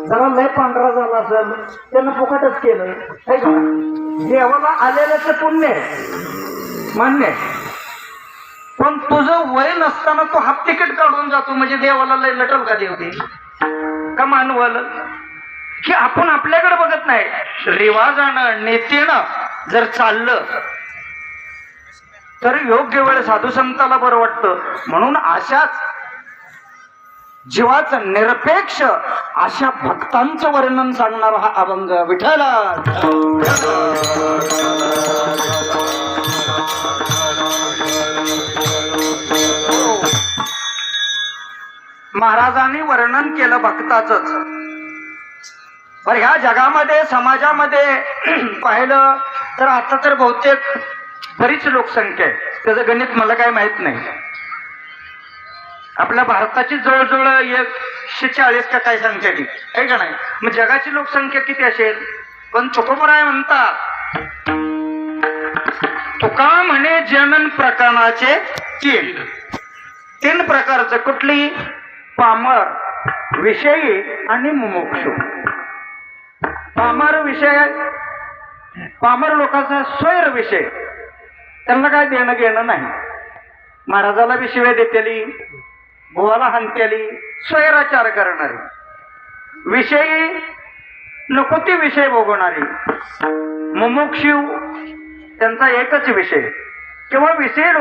जरा लय पांढरा झाला असेल त्यानं फुकटच केलं. देवाला आलेल्याचं पुण्य मान्य, पण तुझं वय नसताना तू हाफ तिकीट काढून जातो म्हणजे देवाला लय लटल का देवते का मानवल? की आपण आपल्याकडे बघत नाही. रिवाजानं नेतेनं जर चाललं तर योग्य वेळ साधू संताला बरं वाटतं. म्हणून अशाच जीवाचं निरपेक्ष अशा भक्तांचं वर्णन सांगणारा हा अभंग विठ्ठला. महाराजांनी वर्णन केलं भक्ताचंच. पण ह्या जगामध्ये समाजामध्ये पाहिलं तर आता तर बहुतेक बरीच लोकसंख्या आहे, त्याचं गणित मला काही माहित नाही. आपल्या भारताची जवळजवळ 140 का काय संख्या ती आहे का नाही. मग जगाची लोकसंख्या किती असेल. पण तुकोबराय म्हणतात तुका म्हणे जनन प्रकरणाचे तीन प्रकारचं. कुठली. पामर, विषयी आणि मुमुक्षु. पामर लोकांचा स्वैर विषय, त्यांना काय देणं घेणं नाही. महाराजाला बी शिव्या देतेली, भुवाला हानतेली, स्वैराचार करणारी. विषयी नको ते विषय भोगवणारी. मुमुक्षु त्यांचा एकच विषय किंवा विषय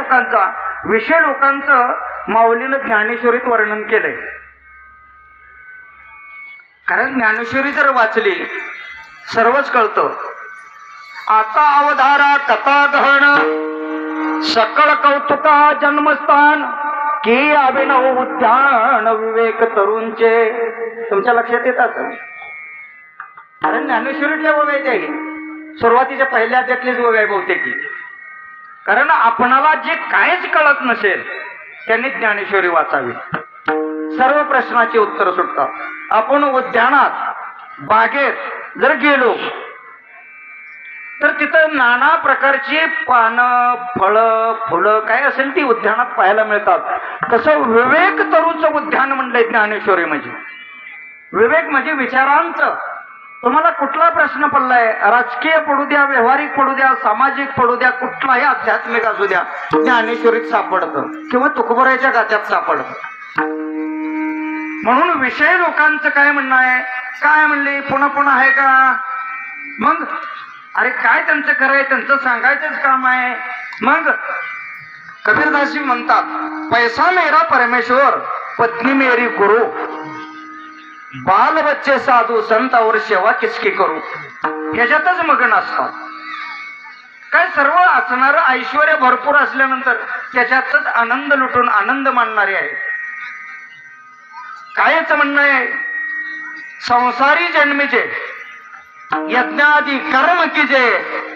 लोकांचं माऊलीनं ज्ञानेश्वरीत वर्णन केलंय. कारण ज्ञानेश्वरी जर वाचली सर्वच कळतं. आता अवधारा कथा गहन सकळ कौतुका जन्मस्थान की अभिनव उद्यान विवेक तरुणचे. तुमच्या लक्षात येत असेल. कारण ज्ञानेश्वरीतल्या ओव्या आहे सुरुवातीच्या पहिल्या त्यातलीच ओव्या बहुतेक. कारण आपणाला जे काहीच कळत नसेल त्यांनी ज्ञानेश्वरी वाचावी. सर्व प्रश्नाची उत्तर सुटतात. आपण उद्यानात बागेत जर गेलो तर तिथं नाना प्रकारची पानं, फळं, फुलं काय असेल ती उद्यानात पाहायला मिळतात. तसं विवेक तरुचं उद्यान म्हणलंय ज्ञानेश्वरी. म्हणजे विवेक म्हणजे विचारांचं. तुम्हाला कुठला प्रश्न पडलाय, राजकीय पडू द्या, व्यवहारिक पडू द्या, सामाजिक पडू द्या, कुठलाही आध्यात्मिक असू द्या, ज्ञानेश्वरीत सापडतं किंवा तुकोबरायच्या गात्यात सापडतं. म्हणून विषय लोकांचं काय म्हणणं आहे. काय म्हणले पुन्हा पुन्हा आहे का. मग अरे काय त्यांचं खरंय, त्यांचं सांगायचंच काम आहे. मग कबीरदासजी म्हणतात पैसा मेरा परमेश्वर, पत्नी मेरी गुरु, बाल बच्चे साधू संत और सेवा किसकी करू. ह्याच्यातच मग्न असतात. काय सर्व असणारं ऐश्वर भरपूर असल्यानंतर त्याच्यातच आनंद लुटून आनंद मानणारे आहे. कायच म्हणणं आहे. संसारी जन्मीचे यज्ञादी कर्म कीजे,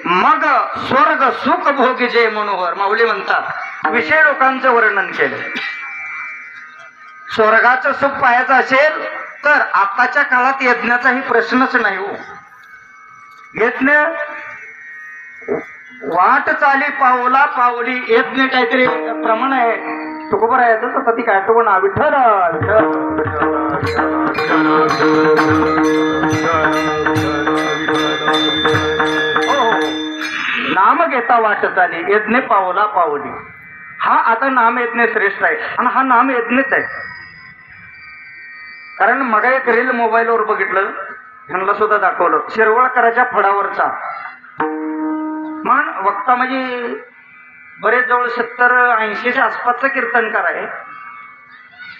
मग स्वर्ग सुख भोगीजे मनोहर. माऊली म्हणतात विषय लोकांचं वर्णन केलं. स्वर्गाचं सुख पाहायचं असेल तर आताच्या काळात यज्ञाचाही प्रश्नच नाही हो. यज्ञ वाट चाली पावला पावली यज्ञ काहीतरी प्रमाण आहे. तुकोबरा येतच आता ती काय तो ना विठ्ठल नाम घेता वाट चाली यज्ञ पावला पावली. हा आता नाम यज्ञ श्रेष्ठ आहे आणि हा नाम यज्ञच आहे. कारण मग एक रील मोबाईलवर बघितलं, ह्यांना सुद्धा दाखवलं. शिरवळकराच्या फडावरचा मान वक्ता म्हणजे बरेच जवळ 70-80च्या आसपासचं कीर्तनकार आहे.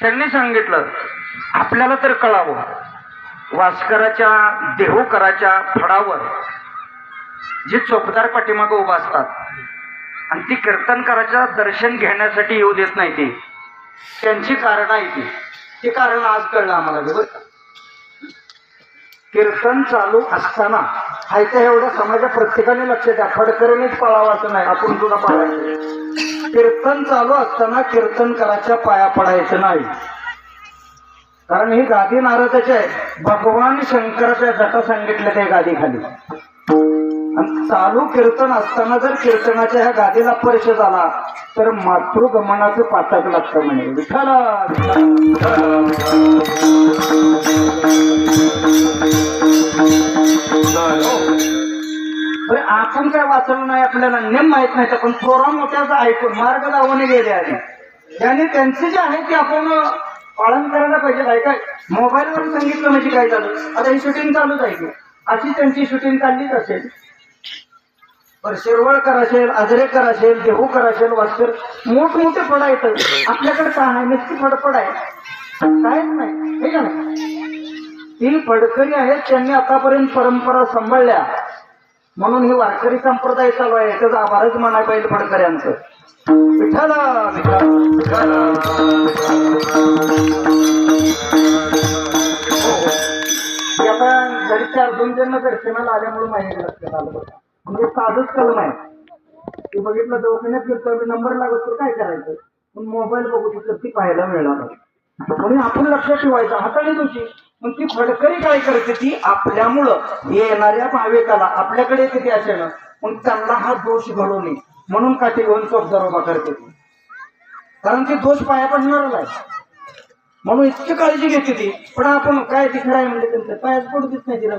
त्यांनी सांगितलं आपल्याला तर कळावं, वास्कराच्या देहूकराच्या फडावर जे चोपदार पाठीमागं उभा असतात आणि ती कीर्तनकाराच्या दर्शन घेण्यासाठी येऊ देत नाही, ती त्यांची कारण आहे. ते कारण आज कळलं आम्हाला. बरोबर कीर्तन चालू असताना हायच्या एवढ्या समाजा प्रत्येकाने लक्ष द्या. फडकरणीच पळावाचं नाही, आपण तुला पाळायचं. कीर्तन चालू असताना कीर्तनकाराच्या पाया पडायचं नाही. कारण ही गादी नारदाची आहे. भगवान शंकराच्या जटा सांगितल्या त्या गादी खाली. आणि चालू कीर्तन असताना जर कीर्तनाच्या ह्या गादीला स्पर्श झाला तर मातृगमनाचं पातक लागतं म्हणे. विठ्ठल आपण काय वाचलं नाही, आपल्याला नेम माहित नाही. पण थोरा मोठ्याचं ऐकून मार्ग लावून गेले आहे. त्याने त्यांचे जे आहे ते आपण पालन करायला पाहिजे. काय काय मोबाईलवर सांगितलं म्हणजे काय झालं. आता ही शूटिंग चालूच आहे की अशी त्यांची शूटिंग काढलीच असेल. पण शिरवळकर असेल, आजरेकर असेल, देहूकर असेल, वास्कर मोठमोठे फड आहेत. आपल्याकडे काय आहे, नुसती फडफड आहे, कायच नाही. हे का नाही. 3 फडकरी आहेत, त्यांनी आतापर्यंत परंपरा सांभाळल्या. म्हणून ही वारकरी संप्रदाय चालू आहे. त्याचा आभारच म्हणायला पाहिजे फडकऱ्यांचं. विठ्ठल आता घरच्या 2 जण दर्शनाला आल्यामुळे माहिती लक्षात आलं. म्हणजे साधच कलम आहे. ते बघितलं दवाखान्यात घेतो नंबर लागत तर काय करायचं. पण मोबाईल बघू तर ती पाहायला मिळणार नाही. म्हणून आपण लक्षात ठेवायचं हाताने तुझी पण ती फडकरी काय करते ती आपल्यामुळं येणाऱ्या भाविकाला आपल्याकडे येते ती अशानं मग त्यांना हा दोष घडू नये म्हणून काठी घेऊन चोपदार उभा करते ती. कारण ती दोष पाया पडणारच आहे म्हणून इतकी काळजी घेते ती. पण आपण काय ती खरं आहे म्हणजे त्यांचं पायाच पडू देत नाही तिला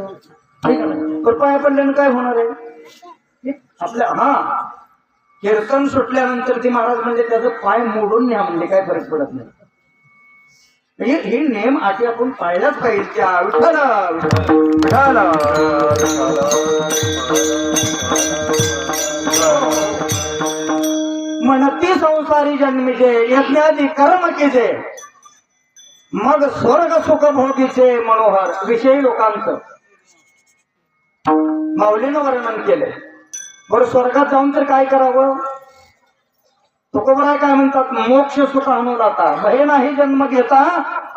ठीक आहे. पण पाया पडल्यानं काय होणार आहे आपल्या हा कीर्तन सुटल्यानंतर ती महाराज म्हणजे त्याचं पाय मोडून न्या म्हणजे काय फरक पडत नाही. हे नेम अटी आपण पाळल्याच पाहिजे त्या म्हणती संसारी जन्मीचे यज्ञादी कर्म केजे मग स्वर्ग सुख भोगीचे मनोहर विषयी लोकांचं माऊलीनं वर्णन केलंय. बरं स्वर्गात जाऊन तर काय करावं तुकोबराय काय म्हणतात मोक्ष सुख अनुलाता भय नाही जन्म घेता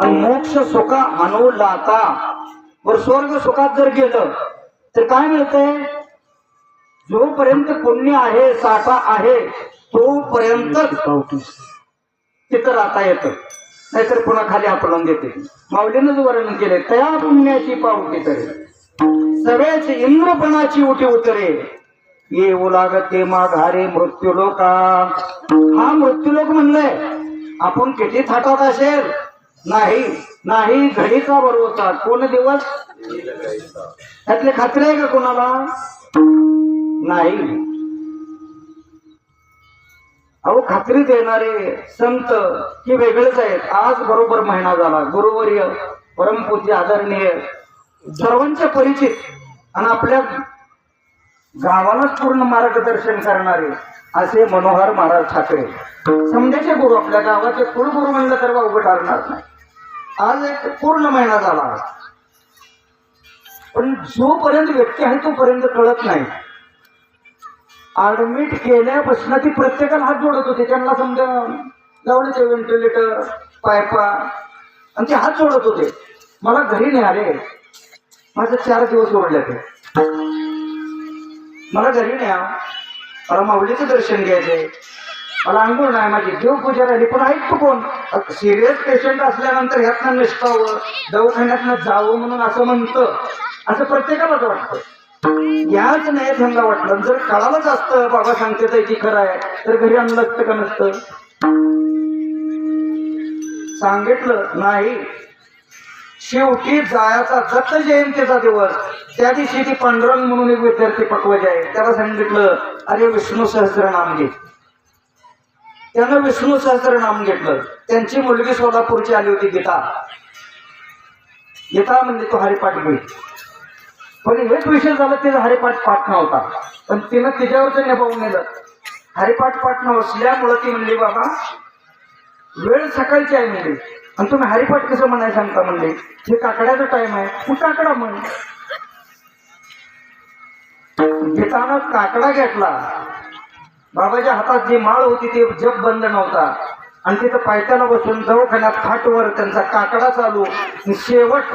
आणि मोक्ष सुख अनुलाता. बरं स्वर्ग सुखात जर गेलं तर काय मिळतंय जोपर्यंत पुण्य आहे साठा आहे तोपर्यंतच तिथं राहता येतं नाहीतर पुन्हा खाली आपलं देते. माऊलीनं जो वर्णन केले तया पुण्याची पावती तरे सगळ्याच इंद्रपणाची उठी उतरे येऊ लागते माघारे मृत्यूलोका. हा मृत्यूलोक म्हणलंय आपण किती थाटात असेल नाही नाही घडीचा बरोबरचा कोण दिवस त्यातले खात्री आहे का कोणाला नाही. अहो खात्री देणारे संत हे वेगळेच आहेत. आज बरोबर महिना झाला गुरुवर्य परमपूज्य आदरणीय सर्वांचे परिचित आणि आपल्या गावालाच पूर्ण मार्गदर्शन करणारे असे मनोहर महाराज ठाकरे समजायचे गुरु आपल्या गावाचे कुलगुरु म्हणलं तर उभं ठरणार नाही. आज एक पूर्ण महिना झाला पण जोपर्यंत व्यक्ती आहे तोपर्यंत कळत नाही. ऍडमिट केल्यापासून ती प्रत्येकाला हात जोडत होते त्यांना समजा लावले ते व्हेंटिलेटर पायपा आणि ते हात जोडत होते. मला घरी नाही आले माझं 4 दिवस उरले ते मला घरी नाही मला माऊलीचं दर्शन घ्यायचंय मला अंघोळ नाही माझी देवपूजा राहिली पण ऐकतो कोण सिरियस पेशंट असल्यानंतर ह्यातनं निष्ठावं दवाखान्यातनं जावं म्हणून असं म्हणतं असं प्रत्येकालाच वाटतं. याच नाही त्यांना वाटलं जर कळालंच असतं बाबा सांगते तर ती खरं आहे तर घरी आणलं असतं का नसतं सांगितलं नाही. शेवटी जायचा दत्त जयंतीचा दिवस त्या दिवशी ती पांडुरंग म्हणून एक विद्यार्थी पकवज आहे त्याला सांगितलं अरे विष्णू सहस्त्रनाम घे. त्यानं विष्णू सहस्त्रनाम घेतलं. त्यांची मुलगी सोलापूरची आली होती गीता गीता म्हणजे तो हरिपाठ घे पण एक विषय झाला तिचा हरिपाठ पाठ नव्हता पण तिनं तिच्यावरच निभावून नेलं. हरिपाठ पाठ नसल्यामुळं ती म्हणली बाबा वेळ सकाळची आहे म्हणली आणि तुम्ही हरिपाठ कसं म्हणाय सांगता म्हणले हे काकड्याचा टाइम आहे तू काकडा म्हण. गीतानं काकडा घेतला बाबाच्या हातात जी माळ होती ती जप बंद नव्हता आणि तिथं पायथ्याला बसून दवाखान्यात खाटवर त्यांचा काकडा चालू शेवट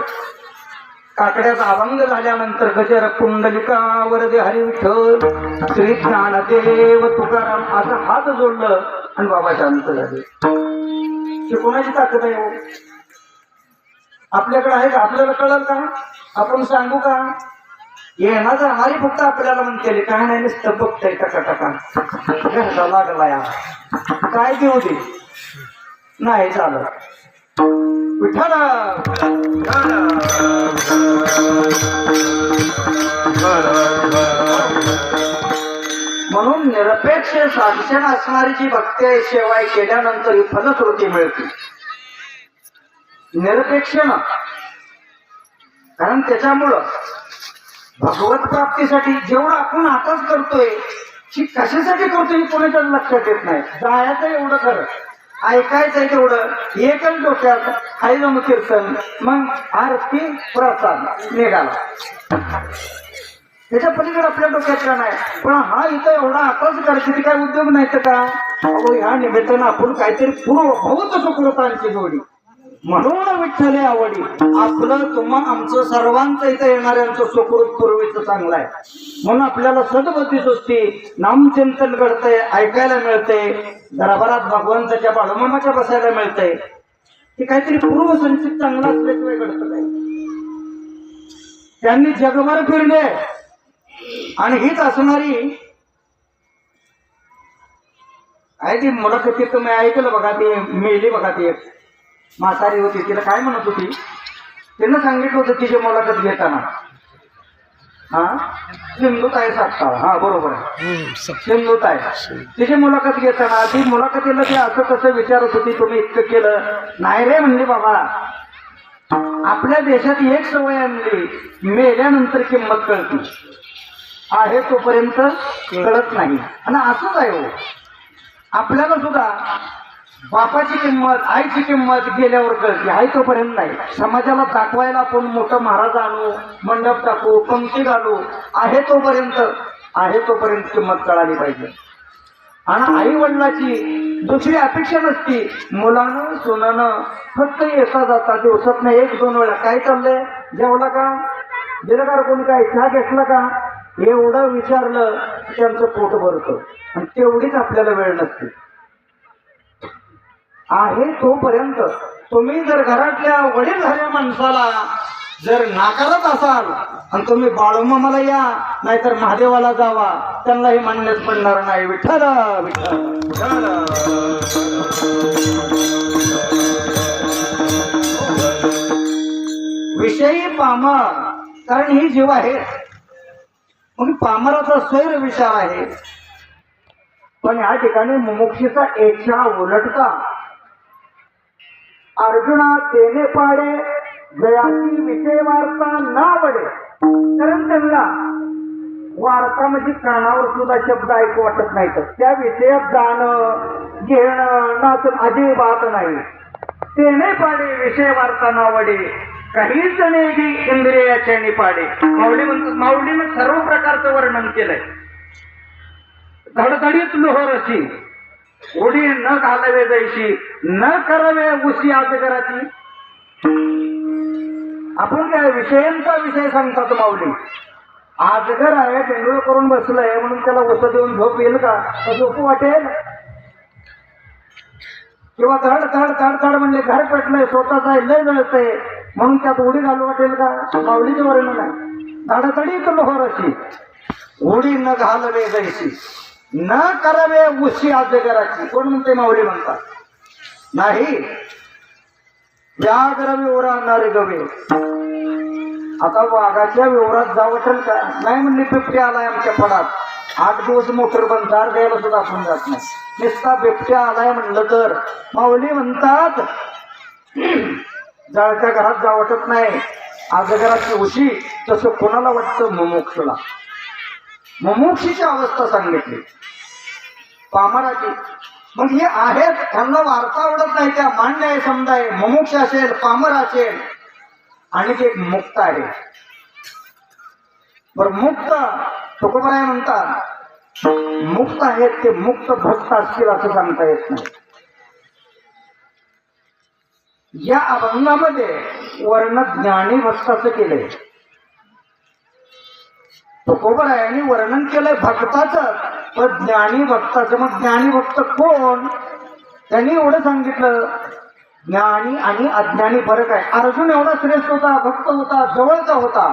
काकड्याचा अभंग झाल्यानंतर गजर कुंडलिका वरदे हरी विठ्ठल श्री ज्ञानदेव तुकाराम असं हात जोडलं आणि बाबा शांत झाले. कोणाची ताकद आहे आपल्याकडे आहे का आपल्याला कळलं का आपण सांगू का येणार जाणारी फक्त आपल्याला म्हणते काय नाही नुसतं बघताय टका घरचा लागला या काय देऊ दे नाही चालत विठ्ठल म्हणून निरपेक्ष साधन असणारी जी भक्ती आहे सेवा केल्यानंतर ही फलश्रुती मिळते निरपेक्ष ना. कारण त्याच्यामुळं भगवत प्राप्तीसाठी जेवढं आपण आताच करतोय की कशासाठी करतोय कोणाच्या लक्षात येत नाही. जायचं एवढं खरं ऐकायचंय तेवढं एकच डोक्यात हाय जम कीर्तन मग आरती प्रसाद निघाला त्याच्या पलीकडे आपल्या डोक्यातला नाही. पण हा इथं एवढा आताच करते काय उद्योग नाही तर का अहो ह्या निमित्तानं आपण काहीतरी पूर्व बहुत सुकृतांची जोडी म्हणून विठ्ठल आवडी आपलं तुम्हा आमचं सर्वांचं इथं येणाऱ्यांचं सुखरूप पूर्वीचं चांगलं आहे म्हणून आपल्याला सद्बुद्धी सुचते नामचिंतन घडतंय ऐकायला मिळतंय दरबारात भगवंताच्या बाळूमामाच्या बसायला मिळतंय हे काहीतरी पूर्वसंचित चांगलं असल्याशिवाय घडतं काय त्यांनी जगभर फिरले आणि हीच असणारी आहे ती मुलाखती तुम्ही ऐकलं बघा ती मेली बघा ती एक म्हातारी होती तिला काय म्हणत होती तिनं सांगितलं होतं तिची मुलाखत घेताना हा सिंधुताई साखर हा बरोबर आहे सिंधुताई तिची मुलाखत घेताना ती मुलाखतीला ती असं कसं विचारत होती तुम्ही इतकं केलं नाही रे म्हणली बाबा आपल्या देशात एक सवय आणली मेल्यानंतर किंमत कळते आहे तोपर्यंत कळत नाही आणि असंच आहे हो आपल्याला सुद्धा बापाची किंमत आईची किंमत गेल्यावर कळते आहे तोपर्यंत नाही समाजाला दाखवायला आपण मोठं महाराज आणू मंडप टाकू पंक्ती घालू आहे तोपर्यंत किंमत कळाली पाहिजे आणि आई वडिलाची दुसरी अपेक्षा नसती मुलानं सुनानं फक्त येता जाता दिवसात नाही 1-2 वेळा काय चाललंय जेवला का दिलकार कोणी काय चहा घेतला का एवढं विचारलं त्यांचं पोट भरतं आणि तेवढीच आपल्याला वेळ नसते आहे तोपर्यंत तुम्ही जर घरातल्या वडीलधाऱ्या माणसाला जर नाकारत असाल आणि तुम्ही बाळूमामाला या नाहीतर महादेवाला जावा त्यांना हे मान्यच पडणार नाही विठ्ठल विठ्ठल विषयी पामर कारण ही जीव आहे मग पामराचा सैर विचार आहे पण या ठिकाणी मुमुक्षीचा इच्छा उलटता अर्जुना तेने पाडे जयाची विषय वार्ता ना वडे कारण त्यांना वार्ता म्हणजे कानावर सुद्धा शब्द ऐकू वाटत नाही तर त्या विषयात जाणं घेणं नाच अजिबात नाही तेने पाडे विषय वार्ता ना वडे काहीच नाही इंद्रियाच्या निपाडे माऊली म्हणतात माऊलीनं सर्व प्रकारचं वर्णन केलंय धडधडीत लोहरशी उडी न घालावे जैशी न करावे उशी अजगराची आपण काय विषयांचा विषय सांगतात माऊली अजगर आहे बेंगळूर करून बसलंय म्हणून त्याला उस देऊन झोप येईल का झोप वाटेल किंवा धड धड धड धड म्हणजे घर पेटलंय स्वतःच आहे लय जळतंय म्हणून त्यात उडी घालू वाटेल का माऊलीचे वर्णन आहे धडधडीत लोहरशी उडी न घालवे जैशी न करावे उशी अजगराची कोण म्हणते माऊली म्हणतात नाही व्याघ्र विवरा नारे गवे आता वाघाच्या विवरात जावटल का नाही म्हणले बिबट्या आलाय आमच्या फडात 8 दिवस मोटर बंद दार द्यायला सुद्धा आपण जात नाही नुसता बिबट्या आलाय म्हणलं तर माऊली म्हणतात जळच्या घरात जावटत नाही अजगराची उशी तसं कोणाला वाटतं मुमुक्षला मुमुक्षीची अवस्था सांगितली पामराची मग हे आहेत त्यांना वार्ता आवडत नाही त्या मान्य आहे समजाय मुमुक्ष असेल पामर असेल आणि ते मुक्त आहे बरं मुक्त तुकोबराय म्हणतात मुक्त आहेत ते मुक्त भक्त असतील असं सांगता येत नाही या अभंगामध्ये वर्ण ज्ञानी भक्ताचं केलंय तुकोबरायांनी वर्णन केलंय भक्ताचं पण ज्ञानी भक्ताचं मग ज्ञानी भक्त कोण त्यांनी एवढं सांगितलं ज्ञानी आणि अज्ञानी फरक आहे अर्जुन एवढा श्रेष्ठ होता भक्त होता जवळचा होता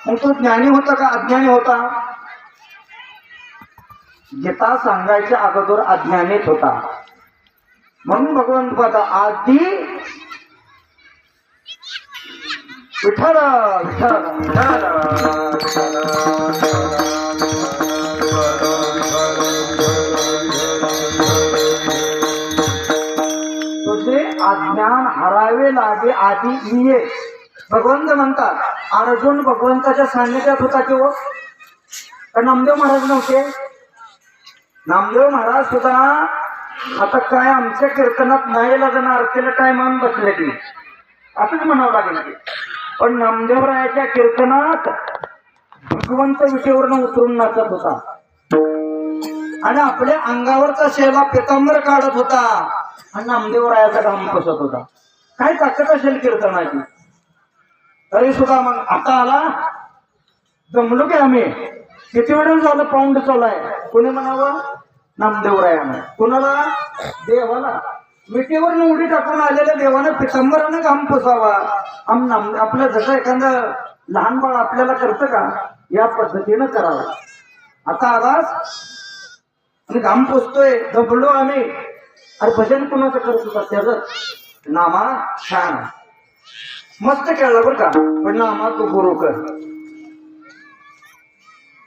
मग तो ज्ञानी होता का अज्ञानी होता गीता सांगायच्या अगोदर अज्ञानीच होता म्हणून भगवंत पाहता आधी विठ्ठल विठ्ठल तुझे अज्ञान हरावे लागे आधी ये भगवंत म्हणतात अर्जुन भगवंताच्या सान्निध्यात होता किंवा नामदेव महाराज नव्हते नामदेव महाराज सुद्धा आता काय आमच्या कीर्तनात नाही लागणं आरतीला टायमान बसले की असंच म्हणावं लागेल पण नामदेवरायाच्या कीर्तनात भगवंत विषयावरनं उतरून नाचत होता आणि आपल्या अंगावरचा शेला पितांबर काढत होता आणि नामदेवरायाचा घाम पुसत होता काय ताकद असेल कीर्तनाची. तरी सुद्धा मग आता आला जमलो की आम्ही. किती वेळ झालं पाऊंड चालाय. कोणी म्हणावं नामदेवरायानं. कुणाला? देवाला. मिठीवर उडी टाकून आलेल्या देवानं पितांबरानं घाम पुसावा. आपलं जसं एखादं लहान बाळ आपल्याला करतं का या पद्धतीनं करावं. आता आवाज आणि घाम पुसतोय. दबलो आम्ही. अरे भजन कुणाचं करत होता त्याच नामा छान मस्त खेळला बरं का. पण नामा तू गुरु कर.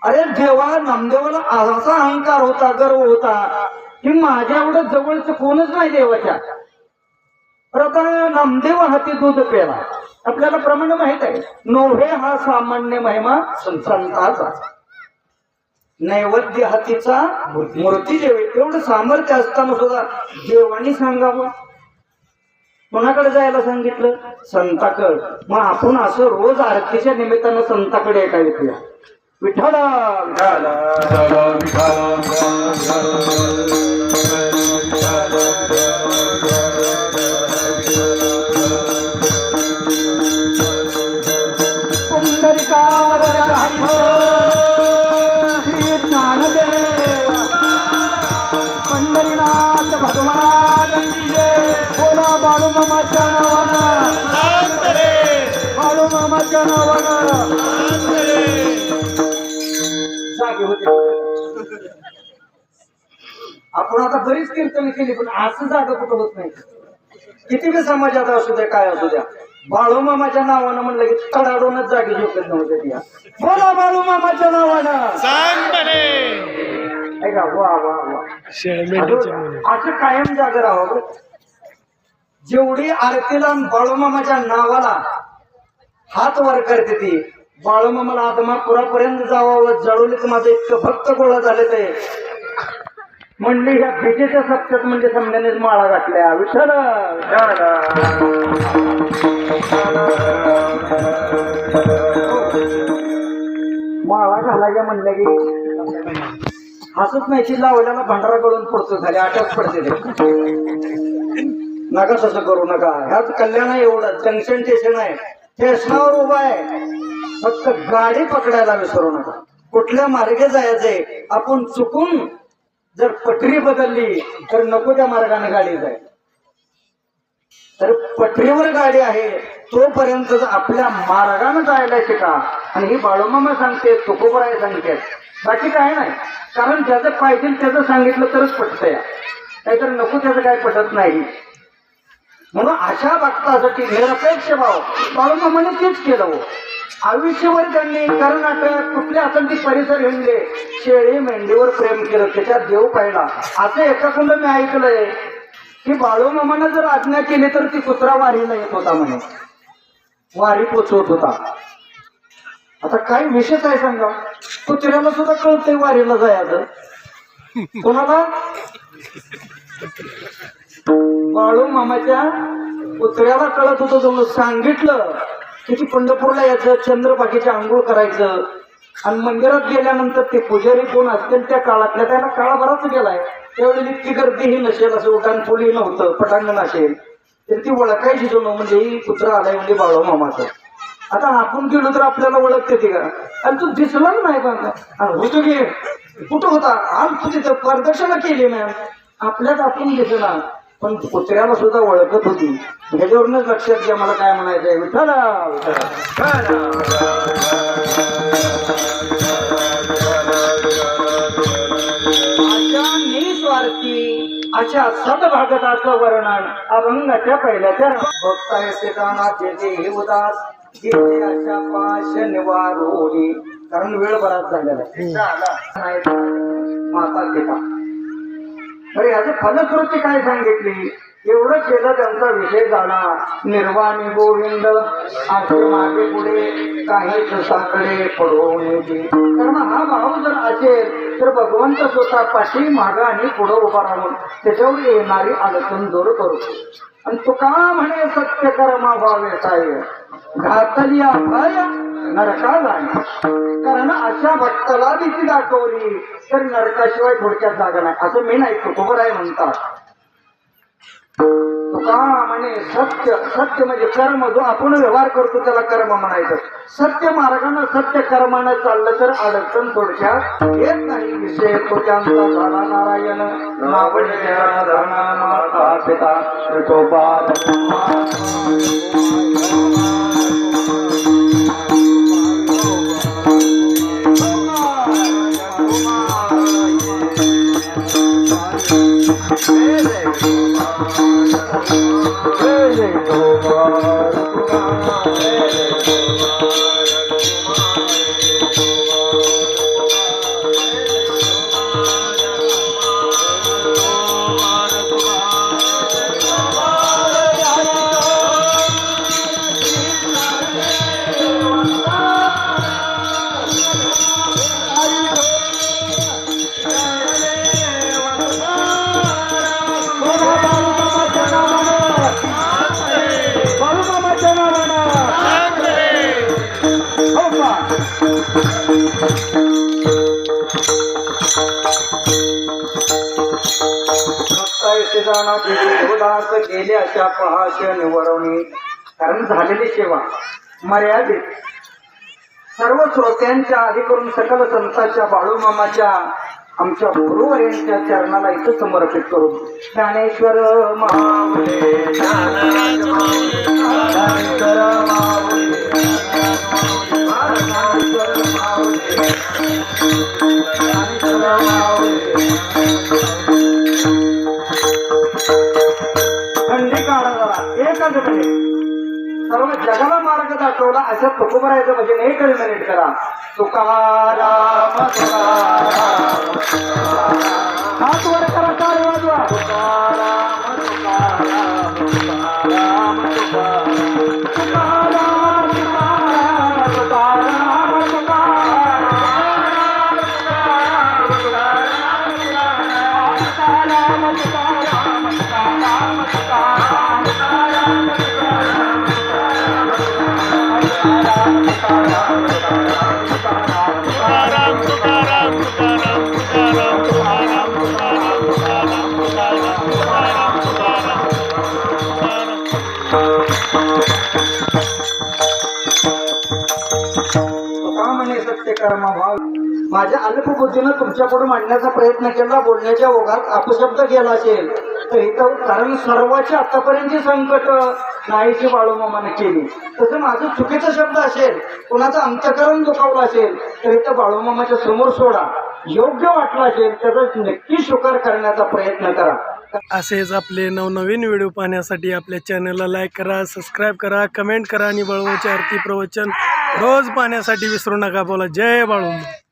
अरे देवा नामदेवाला असा अहंकार होता, गर्व होता की माझ्या एवढं जवळचं कोणच नाही देवाच्या. तर आता नामदेव हाती दूध पेला. आपल्याला प्रमाण माहित आहे. नोहे हा सामान्य महिमा संतांचा. नैवेद्य हातीचा मूर्ती देवे. एवढं सामर्थ्य असताना सुद्धा देवानी सांगावं. कोणाकडे जायला सांगितलं? संताकडे. मग आपण असं रोज आरतीच्या निमित्तानं संताकडे एका येऊया. विठ्ठल पंढरीनाथ भगवान बोला बाळू मामाच्या नावानं. बाळू मामाच्या नावानं जागे होते. आपण आता बरीच कीर्तन केली पण असं जागा कुठं होत नाही. किती बी समाजात असू द्या काय असू द्या बाळू मामाच्या नावानं म्हणलं की तडाडूनच जागी झोपत नव्हत्या. बोला बाळू मामाच्या नावानं. ऐका वा वा वा. असं कायम जागा राहावं. जेवढी आरतीला बाळूमामाच्या नावाला हात वर करते ती बाळूमामाला आदमापुरापर्यंत जावं. जळवलीच माझं इतकं भक्त गोळा झाले ते म्हणली ह्या भेजेच्या सप्त्यात म्हणजे समजानेच माळा घातल्या. विठ्ठल माळा घालायच्या म्हणल्या की हसत नाही. ती लावल्याला भांडारा गळून पडतो खाली अटक पडते ते. नका तसं करू नका. ह्याच कल्याण आहे. एवढं जंक्शन स्टेशन आहे. स्टेशनावर उभा आहे. फक्त गाडी पकडायला विसरू नका. कुठल्या मार्गे जायचंय. आपण चुकून जर पटरी बदलली तर नको त्या मार्गाने गाडी जाय. तर पटरीवर गाडी आहे तोपर्यंत आपल्या मार्गाने जायला शिका. आणि ही बाळूमामा सांगते तुकोबराय सांगते बाकी काय नाही. कारण ज्याचं पाहिजे त्याचं सांगितलं तरच पटतंय. नाहीतर नको त्याचं काय पटत नाही. म्हणून अशा भक्तासाठी निरपेक्ष भाव बाळूमामाने तेच केलं. आयुष्यभर त्यांनी कर्नाटक कुठले असेल ती परिसर हिंडले. शेळी मेंढीवर प्रेम केलं. त्याच्यात देव पाहिला. असं एकाकुंड मी ऐकलंय की बाळूमामानं जर आज्ञा केली तर ती कुत्रा वारीला येत होता म्हणे. वारी पोचवत होता. आता काय विषय काय सांगा. कुत्र्याला सुद्धा कळतंय वारीला जायचं. कोणाला? बाळू मामाच्या कुत्र्याला कळत होतं. जवळ सांगितलं की पंढरपूरला यायचं, चंद्रबागेची आंघोळ करायचं आणि मंदिरात गेल्यानंतर ते पुजारी कोण असतील त्या काळातल्या त्याला काळा बराच गेलाय. त्यावेळी इतकी गर्दीही नसेल. असं उड्डाण फुली नव्हतं. पटांगण असेल तर ती ओळखायची जो म्हणजे ही कुत्रा आलाय म्हणजे बाळू मामाचं. आता आपण गेलो तर आपल्याला ओळखते ती का. आणि तू दिसला नाही का होतो की कुठं होता. आज तू तिथं प्रदर्शना केली मॅम. आपल्यात आपण दिसणार पण कुत्र्याला सुद्धा ओळखत होती. ह्याच्यावरूनच लक्षात घ्या मला काय म्हणायचंय. विठ्ठल अशा निस्वार्थी अशा सद्भागताचं वर्णन अभंगाच्या पहिल्याच्या भक्ता येते गाना जेथे हे उदास जेथे अशा पाश निवारोली. कारण वेळ बराच झालेला आहे. माता पिता तर याची फलश्रुती काय सांगितली. एवढं केलं त्यांचा विषय झाला. निर्वाणी गोविंद असे मागे पुढे काहीच साकडे पडवून. कारण हा भाव जर असेल तर भगवंत स्वतः पाठी माग आणि पुढं उभा राहून त्याच्यावर येणारी अडचण दूर करू. आणि तुका म्हणे सत्य कर्मा व्हावे साय घातली अभय नरका जाणे. कारण अशा भक्ताला भीती दाखवली तर नरकाशिवाय थोडक्यात जागा नाही. असं मी नाही तुकोबर आहे म्हणतात. तुका म्हणे सत्य, सत्य म्हणजे कर्म, जो आपण व्यवहार करतो त्याला कर्म म्हणायचं. सत्य मार्गानं सत्य कर्मानं चाललं तर अडचण थोडक्यात येत नाही. विषय तो त्यांचा झाला नारायण, नावडे झाला माता पिता विठोबा. देवदास गेले अशा पहाश निवडवणी. कारण झालेली सेवा मर्यादित. सर्व श्रोत्यांच्या आधी करून सकल संतांच्या बाळूमामाच्या आमच्या गुरुवर्यांच्या चरणाला इथं समर्पित करू. ज्ञानेश्वर माऊली, ज्ञानेश्वर माऊली, ज्ञानेश्वर माऊली, ज्ञानेश्वर माऊली. थंडी काढा जरा, एकच मिनिट. सर्व जगाला मार्ग दाखवला अशा तुकोबरायचं भजन एकच मिनिट करा. तुकाराम तुकाराम, हात वर करा, टाळ वाजवा. तुकाराम तुकाराम, तुकाराम तुकाराम, तुकाराम तुकाराम, तुकाराम कर्मभाव. माझ्या अल्पबुद्धीनं तुमच्याकडून मांडण्याचा प्रयत्न केला, बोलण्याच्या ओघात अपशब्द गेला असेल तर इथं, कारण सर्वांची आतापर्यंतची संकट नाहीशी बाळूमामाने केली. तसं माझं चुकीचा शब्द असेल, कोणाचं अंतकरण दुखावलं असेल तर इथं बाळूमामाच्या समोर सोडा. योग्य वाटलं असेल त्याचा नक्की स्वीकार करण्याचा प्रयत्न करा. असेच आपले नवनवीन व्हिडिओ पाहण्यासाठी आपल्या चॅनलला लाईक करा, सबस्क्राईब करा, कमेंट करा आणि बाळूमामाची आरती प्रवचन रोज पाहण्यासाठी विसरू नका. बोला जय बाळूमामा.